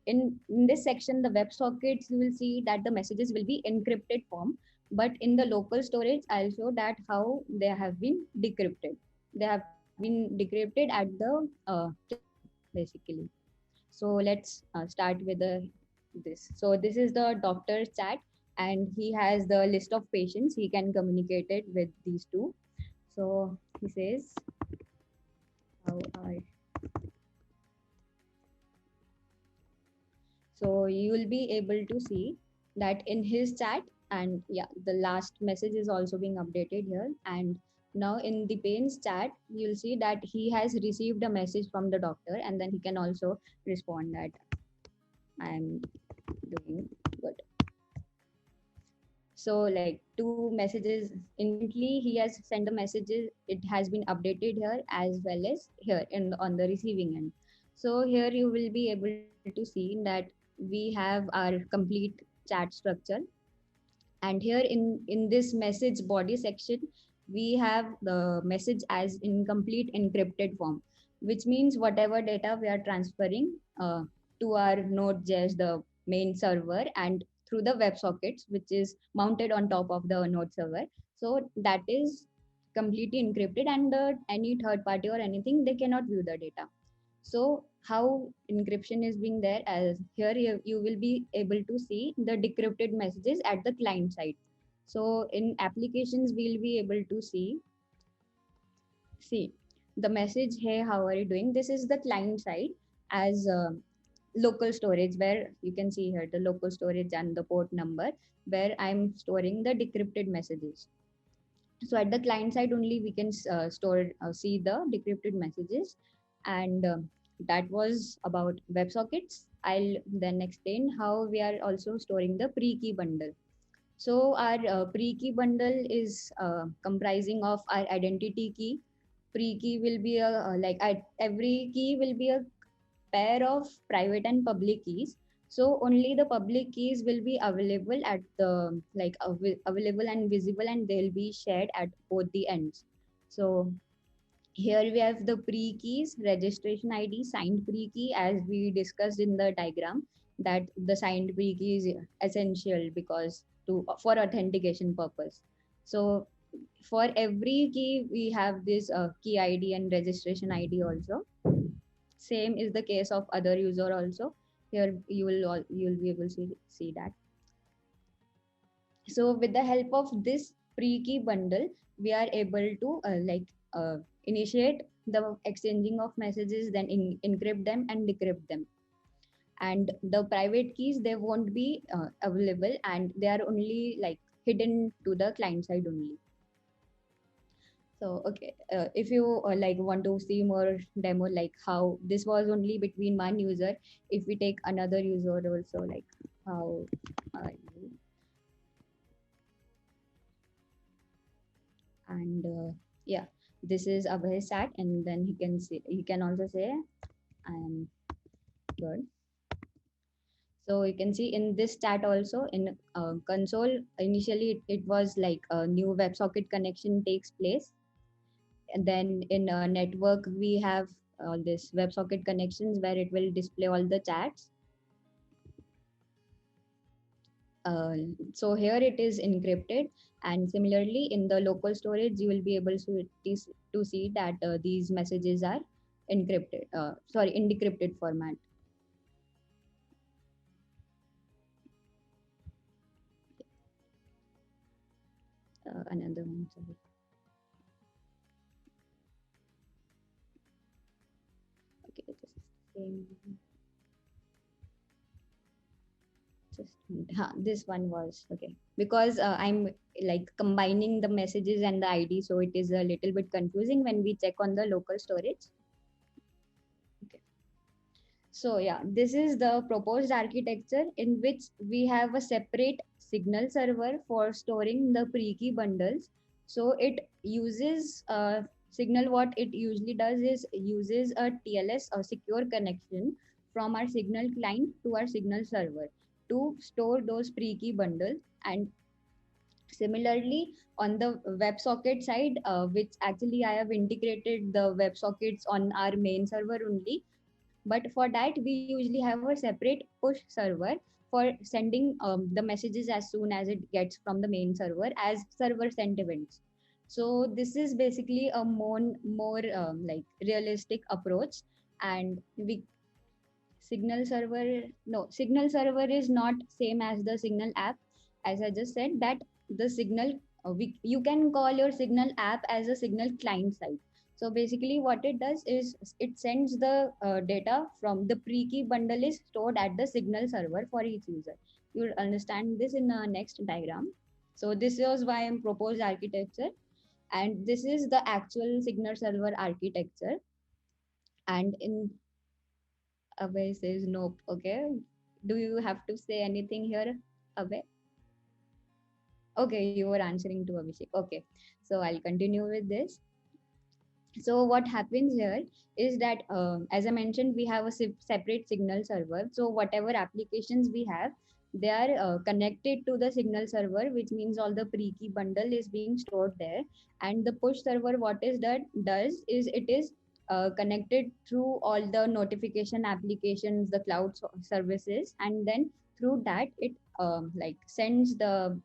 S1: in this section, the WebSockets, you will see that the messages will be encrypted form. But in the local storage, I'll show that how they have been decrypted. They have been decrypted at the basically. So let's start with this. So this is the doctor's chat, and he has the list of patients. He can communicate it with these two. So he says, how are. So you will be able to see that in his chat, and yeah, the last message is also being updated here. And now in the Payne's chat, you'll see that he has received a message from the doctor, and then he can also respond that I'm doing good. So like two messages instantly he has sent the messages, it has been updated here as well as here in on the receiving end. So here you will be able to see that we have our complete chat structure, and here in this message body section we have the message as in complete encrypted form, which means whatever data we are transferring to our Node.js, the main server, and through the WebSockets, which is mounted on top of the Node server. So that is completely encrypted, and any third party or anything, they cannot view the data. So how encryption is being there, as here you will be able to see the decrypted messages at the client side. So in applications, we'll be able to see the message, hey, how are you doing? This is the client side as local storage, where you can see here the local storage and the port number where I'm storing the decrypted messages. So at the client side only we can see the decrypted messages, and that was about WebSockets. I'll then explain how we are also storing the pre-key bundle. So our pre-key bundle is comprising of our identity key. Pre-key will be every key will be a pair of private and public keys. So only the public keys will be available at the available and visible, and they'll be shared at both the ends. So here we have the pre keys, registration ID, signed pre key, as we discussed in the diagram, that the signed pre key is essential because to for authentication purpose. So for every key we have this key ID and registration ID also. Same is the case of other user also. Here you'll be able to see that. So with the help of this pre-key bundle, we are able to initiate the exchanging of messages, then encrypt them and decrypt them. And the private keys, they won't be available, and they are only like hidden to the client side only. So okay, if you want to see more demo, like how this was only between one user, if we take another user also, like how are you? And yeah, this is Abhay sat, and then he can also say I am good. So you can see in this chat also in console, initially it was like a new WebSocket connection takes place. And then in a network, we have all this WebSocket connections where it will display all the chats. Uh, so here it is encrypted, and similarly in the local storage, you will be able to see that these messages are encrypted, sorry, in decrypted format. Another one, sorry. Okay, this is the same. Just this one was okay because I'm like combining the messages and the ID, so it is a little bit confusing when we check on the local storage. Okay. So yeah, this is the proposed architecture in which we have a separate signal server for storing the pre-key bundles. So it uses signal. What it usually does is uses a TLS or secure connection from our signal client to our signal server to store those pre-key bundles. And similarly, on the WebSocket side, which actually I have integrated the WebSockets on our main server only, but for that we usually have a separate push server for sending the messages as soon as it gets from the main server as server sent events. So this is basically a more like realistic approach. And we signal server is not same as the signal app. As I just said that the signal you can call your signal app as a signal client side. So basically what it does is it sends the data from the pre-key bundle is stored at the signal server for each user. You'll understand this in the next diagram. So this was why I'm proposed architecture, and this is the actual signal server architecture. And in Abhay says nope. Okay. Do you have to say anything here, Abhay? Okay, you were answering to Abhishek. Okay. So I'll continue with this. So what happens here is that, as I mentioned, we have a separate signal server. So whatever applications we have, they are connected to the signal server, which means all the pre-key bundle is being stored there. And the push server, what is that does is it is connected through all the notification applications, the cloud services, and then through that it like sends the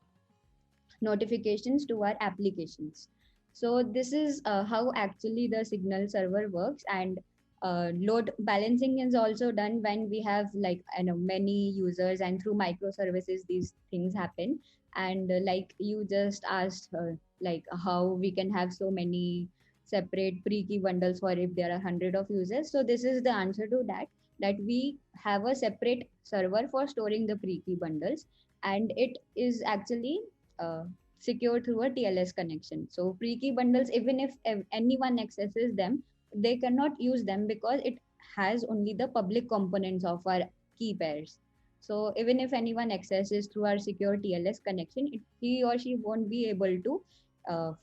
S1: notifications to our applications. So this is how actually the signal server works. And load balancing is also done when we have like many users, and through microservices these things happen. And like you just asked, like how we can have so many separate pre-key bundles for if there are 100 of users. So this is the answer to that, that we have a separate server for storing the pre-key bundles, and it is actually uh, secured through a TLS connection. So pre-key bundles, even if anyone accesses them, they cannot use them because it has only the public components of our key pairs. So even if anyone accesses through our secure TLS connection, he or she won't be able to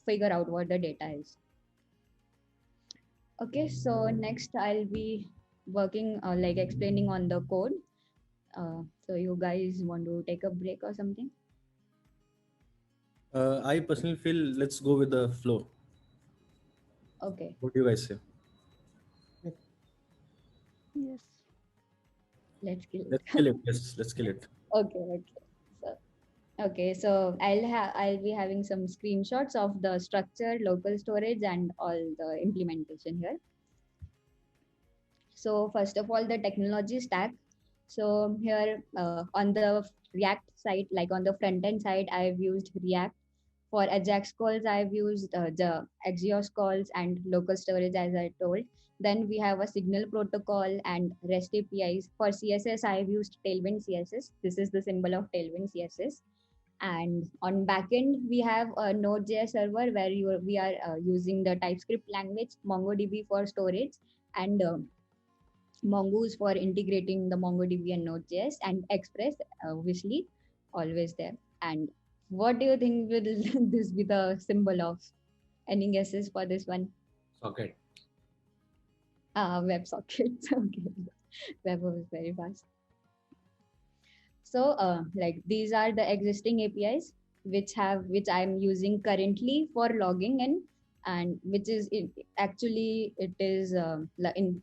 S1: figure out what the data is. Okay, so next I'll be working like explaining on the code. So you guys want to take a break or something?
S3: I personally feel let's go with the flow.
S1: Okay,
S3: What do you guys say?
S2: Yes.
S1: let's kill
S3: Let's
S1: it.
S3: kill it. Yes, let's kill it.
S1: Okay, okay. So, okay, so I'll be having some screenshots of the structure, local storage, and all the implementation here. So first of all, the technology stack. So here on the React side, like on the front end side, I've used React. For Ajax calls, I've used the Axios calls and local storage, as I told. Then we have a Signal protocol and REST APIs. For CSS, I've used Tailwind CSS. This is the symbol of Tailwind CSS. And on backend, we have a Node.js server where we are using the TypeScript language, MongoDB for storage, and Mongoose for integrating the MongoDB and Node.js, and Express, obviously, always there. And what do you think will this be the symbol of? Any guesses for this one?
S3: Socket.
S1: WebSockets. Okay. Web was very fast. So, like these are the existing APIs which I'm using currently for logging in, and which is actually it is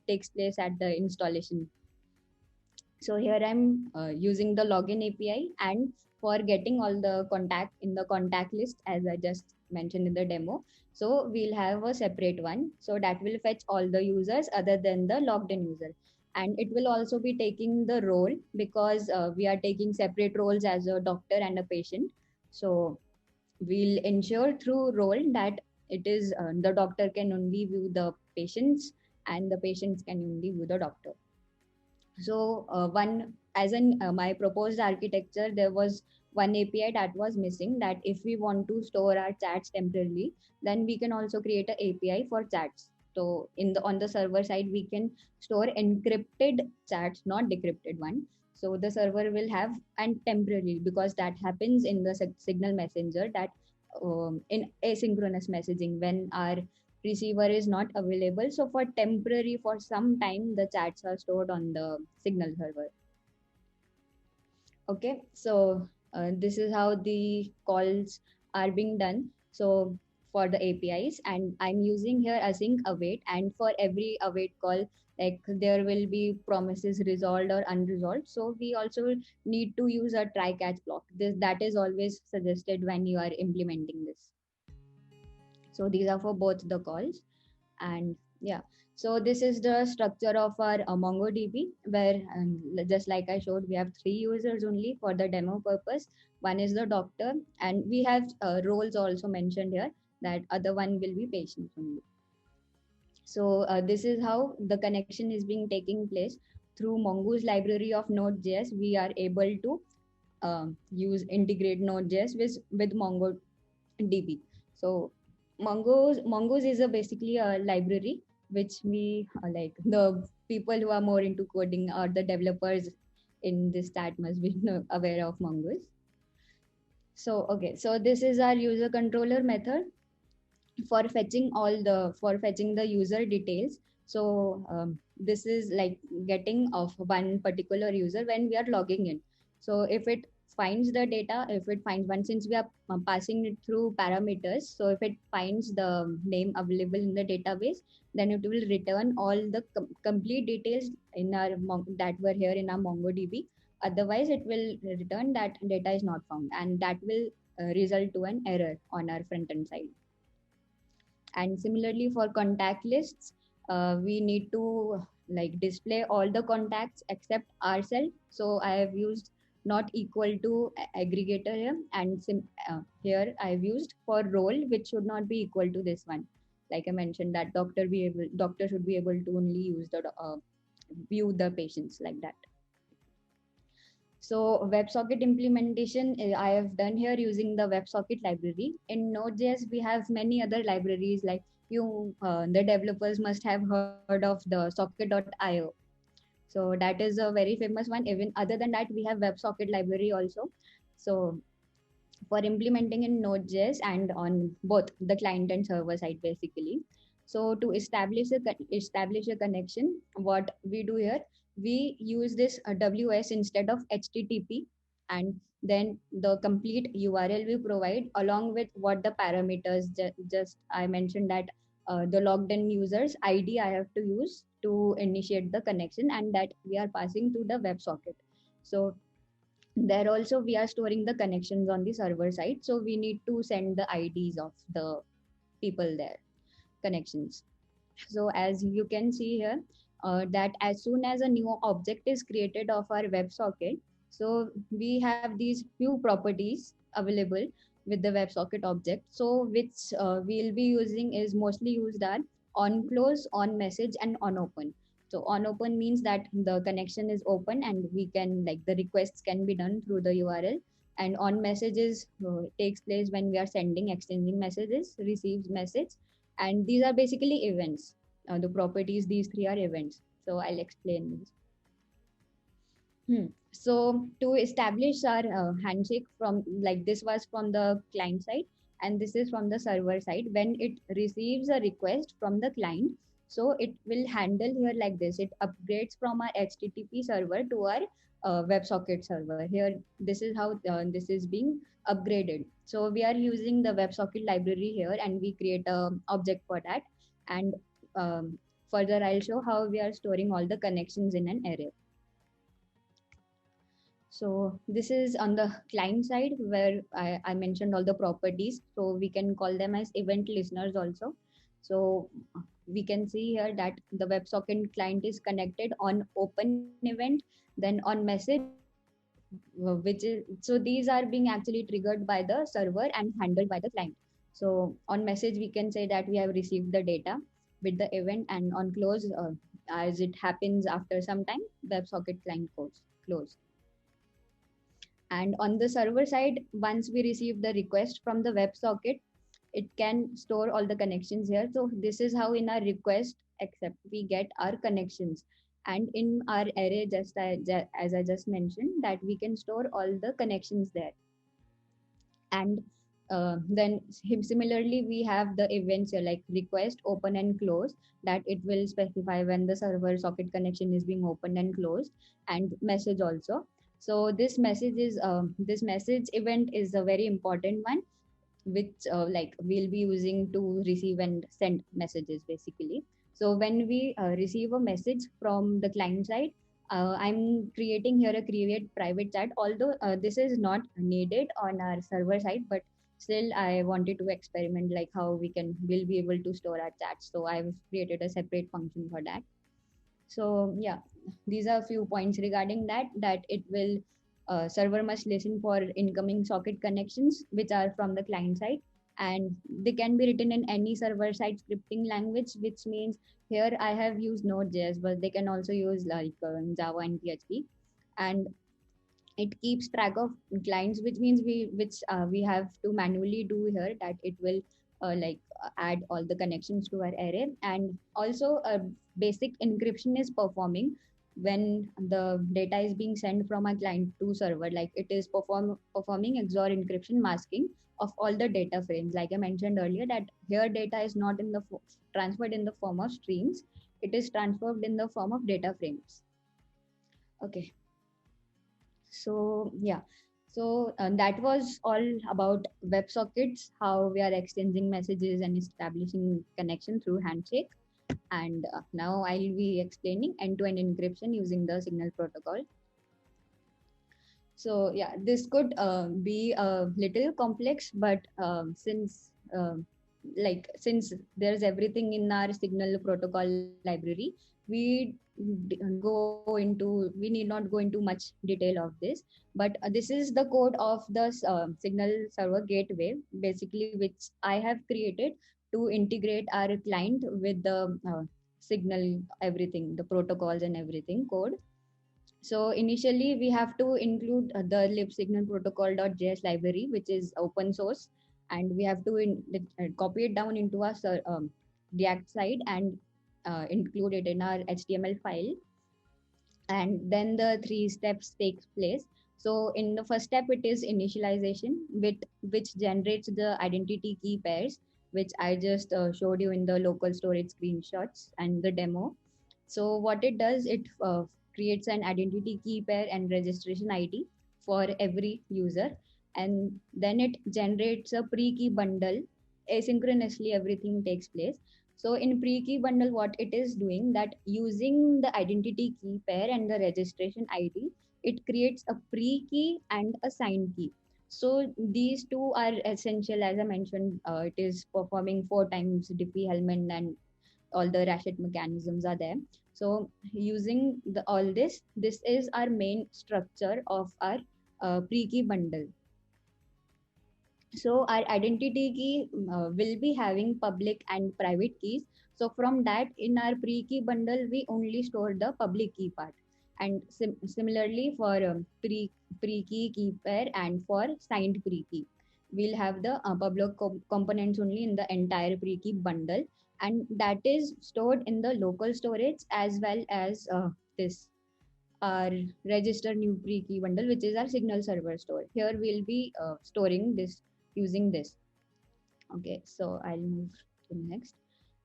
S1: takes place at the installation. So here I'm using the login API, and for getting all the contact in the contact list, as I just mentioned in the demo. So we'll have a separate one. So that will fetch all the users other than the logged in user. And it will also be taking the role, because we are taking separate roles as a doctor and a patient. So we'll ensure through role that it is the doctor can only view the patients, and the patients can only view the doctor. So one, as in my proposed architecture, there was one API that was missing, that if we want to store our chats temporarily, then we can also create an API for chats. So in the on the server side, we can store encrypted chats, not decrypted one. So the server will have, and temporarily, because that happens in the Signal Messenger, that in asynchronous messaging, when our receiver is not available. So for temporary, for some time, the chats are stored on the Signal server. Okay, so this is how the calls are being done. So for the APIs, and I'm using here async await, and for every await call, like there will be promises resolved or unresolved. So we also need to use a try catch block. This that is always suggested when you are implementing this. So these are for both the calls. And yeah, so this is the structure of our MongoDB, where just like I showed, we have 3 users only for the demo purpose. One is the doctor, and we have roles also mentioned here, that other one will be patients only. So this is how the connection is being taking place through Mongoose library of Node.js. We are able to use integrate Node.js with MongoDB. So Mongoose is a basically a library which we like the people who are more into coding, or the developers in this chat must be aware of Mongoose. So okay, so this is our user controller method for fetching the user details. So this is like getting of one particular user when we are logging in. So if it finds the data, if it finds one, since we are passing it through parameters, so if it finds the name available in the database, then it will return all the complete details in our that were here in our MongoDB. Otherwise it will return that data is not found, and that will result to an error on our front end side. And similarly for contact lists, we need to like display all the contacts except ourselves. So I have used not equal to aggregator here, and here I've used for role, which should not be equal to this one. Like I mentioned, that doctor should be able to only use the view the patients, like that. So WebSocket implementation I have done here using the WebSocket library. In Node.js, we have many other libraries, like the developers must have heard of the Socket.io. So that is a very famous one. Even other than that, we have WebSocket library also. So for implementing in Node.js and on both the client and server side, basically. So to establish a connection, what we do here, we use this WS instead of HTTP, and then the complete URL we provide along with what the parameters just I mentioned, that the logged in users ID I have to use to initiate the connection, and that we are passing to the WebSocket. So there also we are storing the connections on the server side, so we need to send the IDs of the people there, connections. So as you can see here, that as soon as a new object is created of our WebSocket, so we have these few properties available with the WebSocket object. So which we'll be using is mostly used are on close, on message, and on open. So on open means that the connection is open and we can, like, the requests can be done through the URL. And on messages takes place when we are sending, exchanging messages, receives message, and these are basically events. The properties, these three are events. So I'll explain this. So to establish our handshake, from like this was from the client side, and this is from the server side. When it receives a request from the client, so it will handle here like this. It upgrades from our HTTP server to our WebSocket server. Here, this is how this is being upgraded. So we are using the WebSocket library here, and we create a object for that. And further, I'll show how we are storing all the connections in an array. So this is on the client side where I mentioned all the properties. So we can call them as event listeners also. So we can see here that the WebSocket client is connected on open event, then on message, which is, so these are being actually triggered by the server and handled by the client. So on message, we can say that we have received the data with the event, and on close, as it happens after some time, WebSocket client close. And on the server side, once we receive the request from the WebSocket, it can store all the connections here. So this is how in our request accept we get our connections. And in our array, just as I just mentioned, that we can store all the connections there. And then similarly, we have the events here like request, open and close, that it will specify when the server socket connection is being opened and closed, and message also. So this message is this message event is a very important one, which like we'll be using to receive and send messages basically. So when we receive a message from the client side, I'm creating here a create private chat, although this is not needed on our server side, but still I wanted to experiment like how we'll be able to store our chats. So I've created a separate function for that. So yeah, these are a few points regarding that it will server must listen for incoming socket connections which are from the client side, and they can be written in any server side scripting language, which means here I have used Node.js, but they can also use like Java and PHP. And it keeps track of clients, which means we have to manually do here, that it will add all the connections to our array. And also basic encryption is performing when the data is being sent from a client to server, like it is performing XOR encryption masking of all the data frames. Like I mentioned earlier, that here data is not in the transferred in the form of streams, it is transferred in the form of data frames. Okay, so yeah, so that was all about WebSockets, how we are exchanging messages and establishing connection through handshake. And now I'll be explaining end-to-end encryption using the Signal protocol. So yeah, this could be a little complex, but since there's everything in our Signal protocol library, we need not go into much detail of this. But this is the code of the Signal server gateway, basically, which I have created to integrate our client with the Signal, everything, the protocols and everything code. So initially we have to include the libsignal protocol.js library, which is open source, and we have to copy it down into our React side and include it in our HTML file. And then the 3 steps takes place. So in the first step, it is initialization, which generates the identity key pairs, which I just showed you in the local storage screenshots and the demo. So what it does, it creates an identity key pair and registration ID for every user. And then it generates a pre-key bundle. Asynchronously, everything takes place. So in pre-key bundle, what it is doing, that using the identity key pair and the registration ID, it creates a pre-key and a signed key. So these two are essential. As I mentioned, it is performing 4 times Diffie-Hellman, and all the Rashid mechanisms are there. So using all this is our main structure of our pre-key bundle. So our identity key will be having public and private keys. So from that, in our pre-key bundle, we only store the public key part. And similarly for pre-key key pair and for signed pre-key, we'll have the public components only in the entire pre-key bundle, and that is stored in the local storage as well as this our register new pre-key bundle, which is our Signal server store. Here we'll be storing this using this. Okay, so I'll move to next.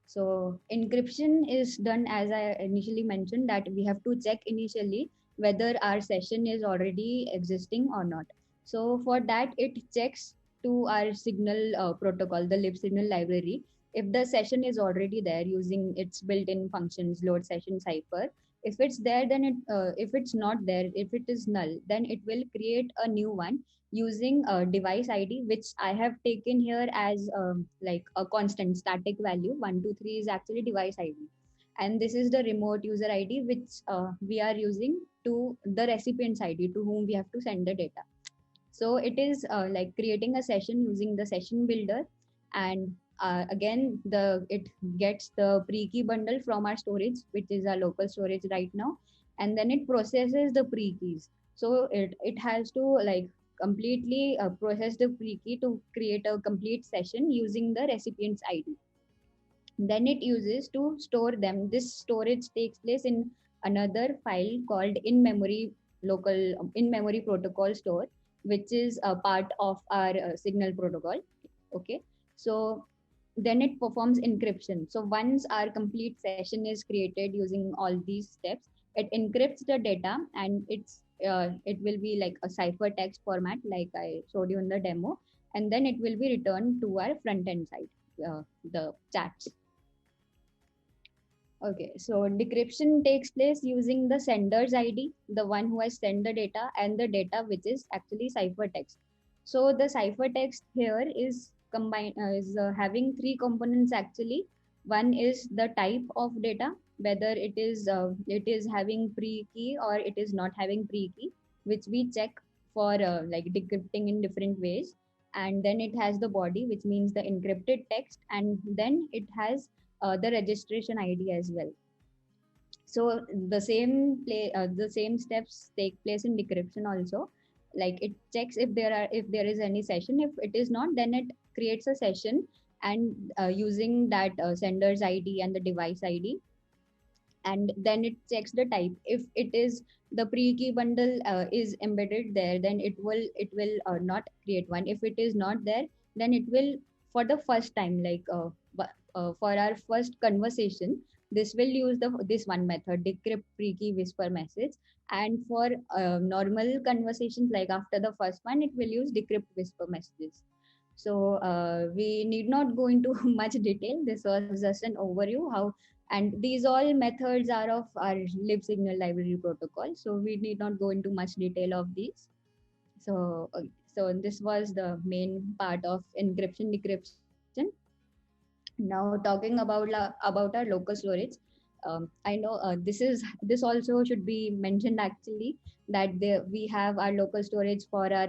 S1: So encryption is done as I initially mentioned that we have to check initially whether our session is already existing or not. So for that, it checks to our signal protocol, the libsignal library. If the session is already there using its built-in functions, load session cipher. If it's there, then if it's not there, if it is null, then it will create a new one using a device ID, which I have taken here as like a constant static value. 123 is actually device ID. And this is the remote user ID, which we are using to the recipient's ID to whom we have to send the data. So it is like creating a session using the session builder. And again, it gets the pre-key bundle from our storage, which is our local storage right now. And then it processes the pre-keys. So it has to like completely process the pre-key to create a complete session using the recipient's ID. Then it uses to store them. This storage takes place in another file called in-memory protocol store, which is a part of our signal protocol. Okay, so then it performs encryption. So once our complete session is created using all these steps, it encrypts the data, and it will be like a ciphertext format, like I showed you in the demo, and then it will be returned to our front end side, the chats. Okay, so decryption takes place using the sender's ID, the one who has sent the data, and the data which is actually ciphertext. So the ciphertext here is having three components actually. One is the type of data, whether it is having pre-key or it is not having pre-key, which we check for like decrypting in different ways. And then it has the body, which means the encrypted text, and then it has the registration ID as well. So the same steps take place in decryption also. Like it checks if there is any session. If it is not, then it creates a session, and using that sender's ID and the device ID, and then it checks the type. If it is the pre-key bundle is embedded there, then it will not create one. If it is not there, then it will, for the first time, like for our first conversation, this will use this one method, decrypt pre-key whisper message. And for normal conversations, like after the first one, it will use decrypt whisper messages. So we need not go into much detail. This was just an overview how, and these all methods are of our libsignal library protocol. So we need not go into much detail of these. So so this was the main part of encryption decryption. Now talking about our local storage, I know this also should be mentioned actually, that we have our local storage for our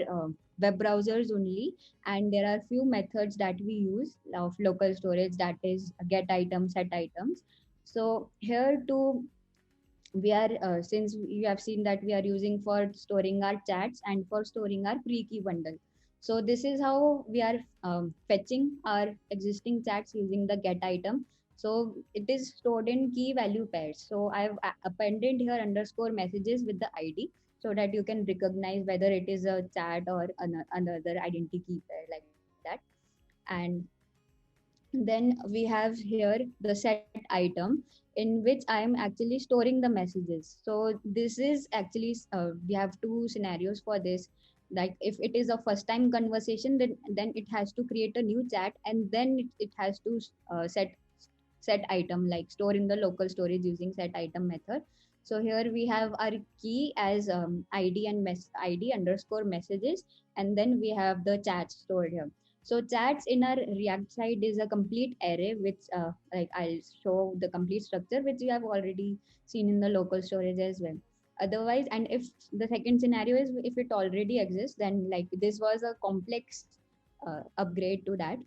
S1: web browsers only, and there are few methods that we use of local storage, that is get items, set items. So here too, we are since you have seen that we are using for storing our chats and for storing our pre-key bundle. So this is how we are fetching our existing chats using the get item. So it is stored in key value pairs. So I've appended here underscore messages with the ID, so that you can recognize whether it is a chat or another identity key pair, like that. And then we have here the set item, in which I am actually storing the messages. So this is actually we have two scenarios for this. Like if it is a first time conversation, then it has to create a new chat, and then it has to set item, like store in the local storage using set item method. So here we have our key as id and id underscore messages, and then we have the chat stored here. So chats in our React side is a complete array, which like I'll show the complete structure, which you have already seen in the local storage as well. Otherwise, and if the second scenario is if it already exists, then like this was a complex upgrade to that,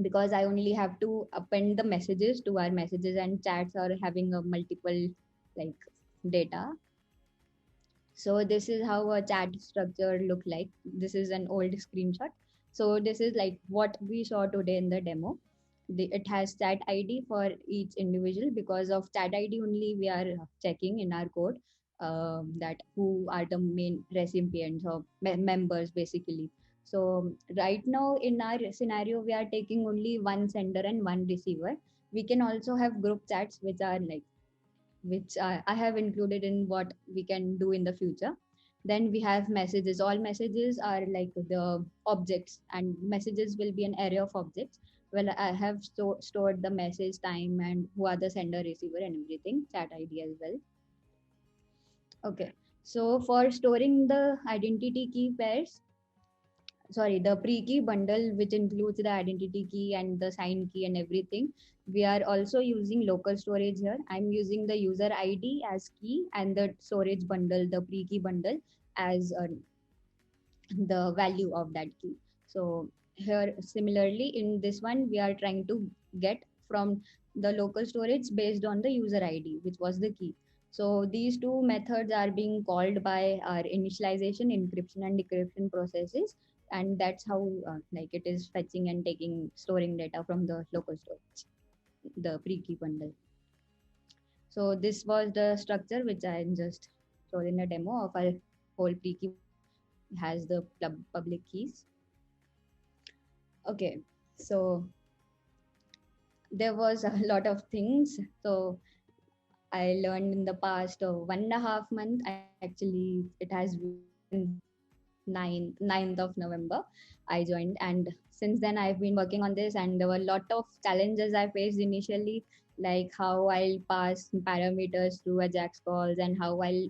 S1: because I only have to append the messages to our messages, and chats are having a multiple like data. So this is how a chat structure look like. This is an old screenshot. So this is like what we saw today in the demo. It has chat ID for each individual. Because of chat ID only, we are checking in our code that who are the main recipients or members basically. So right now in our scenario, we are taking only one sender and one receiver. We can also have group chats, which are like which I have included in what we can do in the future. Then we have messages. All messages are like the objects, and messages will be an array of objects. Well, I have stored the message time and who are the sender, receiver, and everything, chat ID as well. Okay. So for storing the identity key pairs, sorry, the pre-key bundle, which includes the identity key and the sign key and everything, we are also using local storage here. I'm using the user ID as key and the storage bundle, the pre-key bundle, as the value of that key. So here similarly in this one we are trying to get from the local storage based on the user ID, which was the key. So these two methods are being called by our initialization, encryption and decryption processes, and that's how like it is fetching and taking storing data from the local storage, the pre-key bundle. So this was the structure which I just showed in a demo of our whole pre-key has the public keys. Okay, so there was a lot of things. So I learned in the past 1.5 month. Actually, it has been 9th of November. I joined, and since then I've been working on this. And there were a lot of challenges I faced initially, like how I'll pass parameters through Ajax calls and how I'll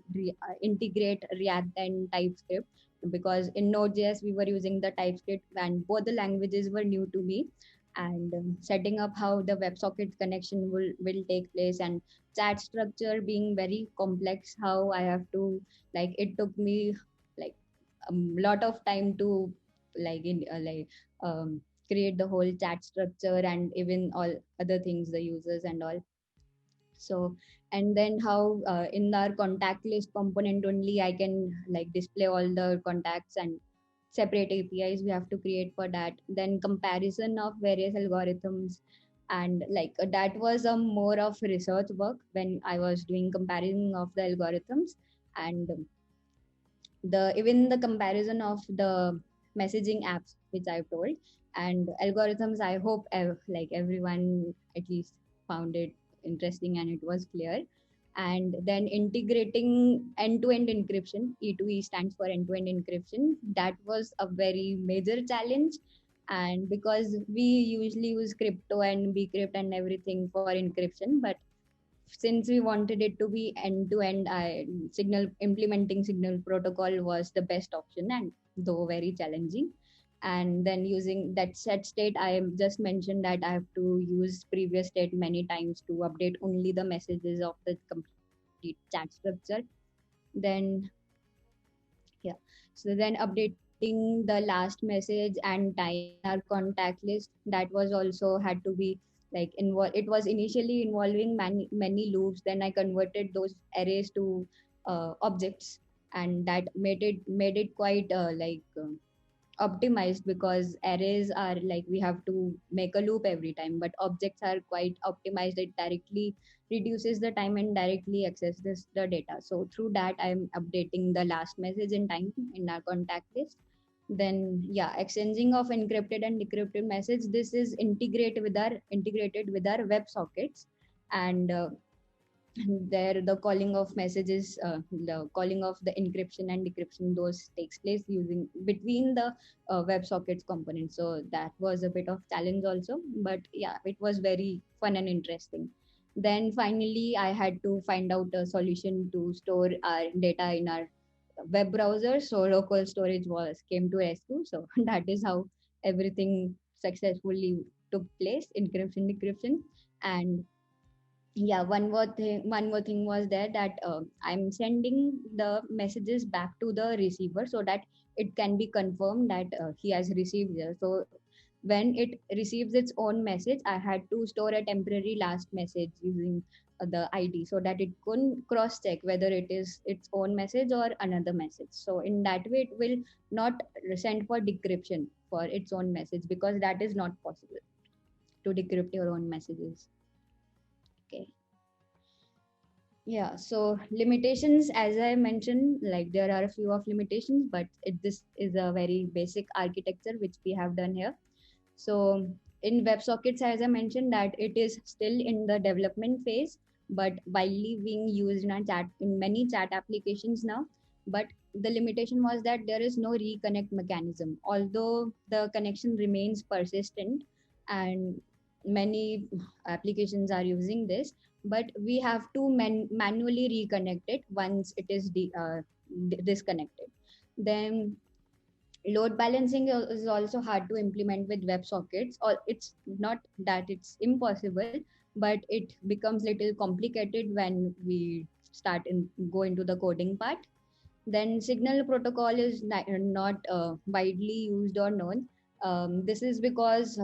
S1: integrate React and TypeScript. Because in Node.js we were using the TypeScript, and both the languages were new to me. And setting up how the WebSocket connection will take place, and chat structure being very complex, how I have to, like, it took me like a lot of time to like in create the whole chat structure and even all other things, the users and all. So and then how in our contact list component only I can like display all the contacts, and separate APIs we have to create for that. Then comparison of various algorithms, and like that was a more of research work when I was doing comparison of the algorithms. And the even the comparison of the messaging apps which I've told, and algorithms, I hope like everyone at least found it interesting and it was clear. And then integrating end-to-end encryption, E2E stands for end-to-end encryption, that was a very major challenge. And because we usually use crypto and bcrypt and everything for encryption, but since we wanted it to be end to end, I signal implementing signal protocol was the best option, and though very challenging. And then using that set state, I just mentioned that I have to use previous state many times to update only the messages of the complete chat structure. Then yeah, so then updating the last message and time in our contact list, that was also had to be like it was initially involving many loops. Then I converted those arrays to objects, and that made it quite optimized, because arrays are like we have to make a loop every time, but objects are quite optimized. It directly reduces the time and directly accesses the data. So through that I'm updating the last message in time in our contact list. Then yeah, exchanging of encrypted and decrypted message, this is integrated with our web sockets. And there the calling of messages, the calling of the encryption and decryption, those takes place using between the WebSockets components. So that was a bit of challenge also, but yeah, it was very fun and interesting. Then finally I had to find out a solution to store our data in our web browser, so local storage was came to rescue. So that is how everything successfully took place, encryption decryption. And yeah, one more thing was there, that I'm sending the messages back to the receiver so that it can be confirmed that he has received it. So when it receives its own message, I had to store a temporary last message using the ID, so that it couldn't cross check whether it is its own message or another message. So in that way it will not send for decryption for its own message, because that is not possible to decrypt your own messages. Okay. Yeah, so limitations, as I mentioned, like there are a few of limitations, but this is a very basic architecture which we have done here. So in WebSockets, as I mentioned, that it is still in the development phase, but widely being used in many chat applications now. But the limitation was that there is no reconnect mechanism, although the connection remains persistent, and many applications are using this. But we have to manually reconnect it once it is disconnected. Then load balancing is also hard to implement with WebSockets, or it's not that it's impossible, but it becomes little complicated when we go into the coding part. Then signal protocol is not widely used or known. This is because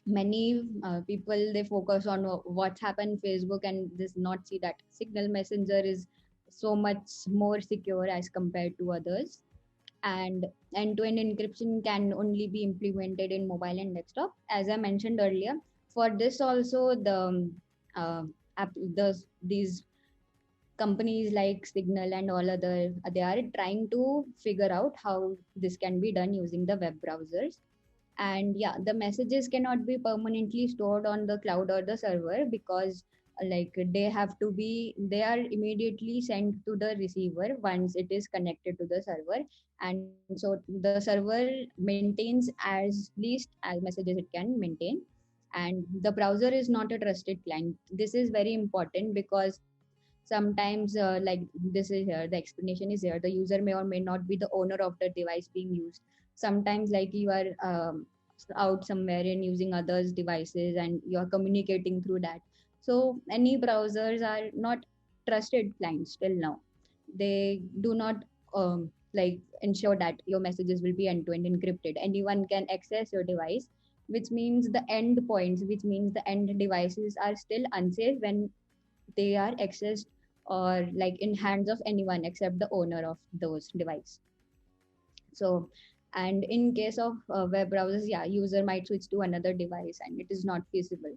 S1: many people, they focus on what's happened Facebook and this not see that Signal Messenger is so much more secure as compared to others. And end-to-end encryption can only be implemented in mobile and desktop, as I mentioned earlier. For this also, uh, these companies like Signal and all other, they are trying to figure out how this can be done using the web browsers. And yeah, the messages cannot be permanently stored on the cloud or the server, because like they are immediately sent to the receiver once it is connected to the server. And so the server maintains as least as messages it can maintain. And the browser is not a trusted client. This is very important, because sometimes like this is here, the explanation is here, the user may or may not be the owner of the device being used. Sometimes like you are out somewhere and using others devices and you're communicating through that. So any browsers are not trusted clients till now. They do not like ensure that your messages will be end to end encrypted. Anyone can access your device, which means the end points, which means the end devices are still unsafe when they are accessed or like in hands of anyone except the owner of those device. So, and in case of web browsers, yeah, user might switch to another device and it is not feasible.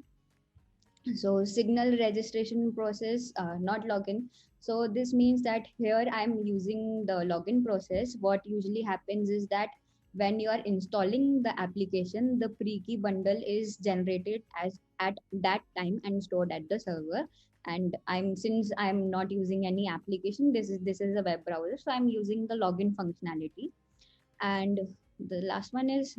S1: So signal registration process, not login. So this means that here I'm using the login process. What usually happens is that when you are installing the application, the pre-key bundle is generated as at that time and stored at the server. And since I'm not using any application, this is a web browser, so I'm using the login functionality. And the last one is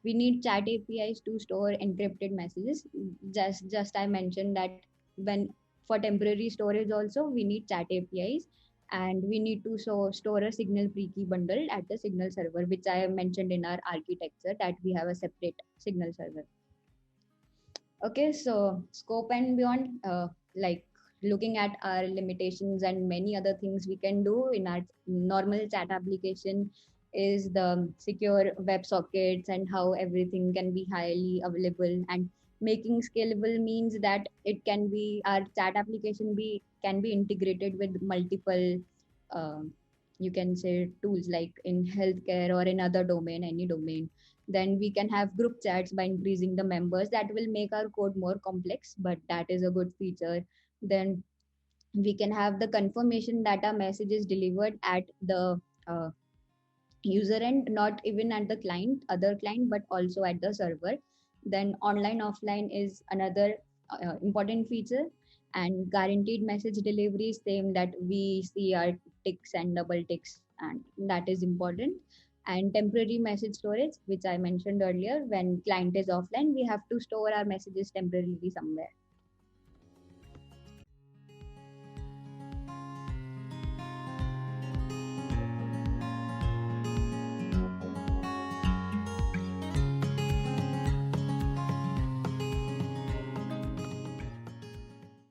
S1: we need chat APIs to store encrypted messages. Just I mentioned that when for temporary storage also we need chat APIs, and we need to store a signal pre-key bundle at the signal server, which I have mentioned in our architecture that we have a separate signal server. Okay, so scope and beyond, like looking at our limitations and many other things we can do in our normal chat application, is the secure web sockets and how everything can be highly available. And making scalable means that it can be our chat application be can be integrated with multiple uh, you can say tools, like in healthcare or in other domain, any domain. Then we can have group chats by increasing the members. That will make our code more complex, but that is a good feature. Then we can have the confirmation that our message is delivered at the uh, user end, not even at the other client, but also at the server. Then online offline is another important feature. And guaranteed message delivery, same that we see our ticks and double ticks, and that is important. And temporary message storage, which I mentioned earlier, when client is offline, we have to store our messages temporarily somewhere.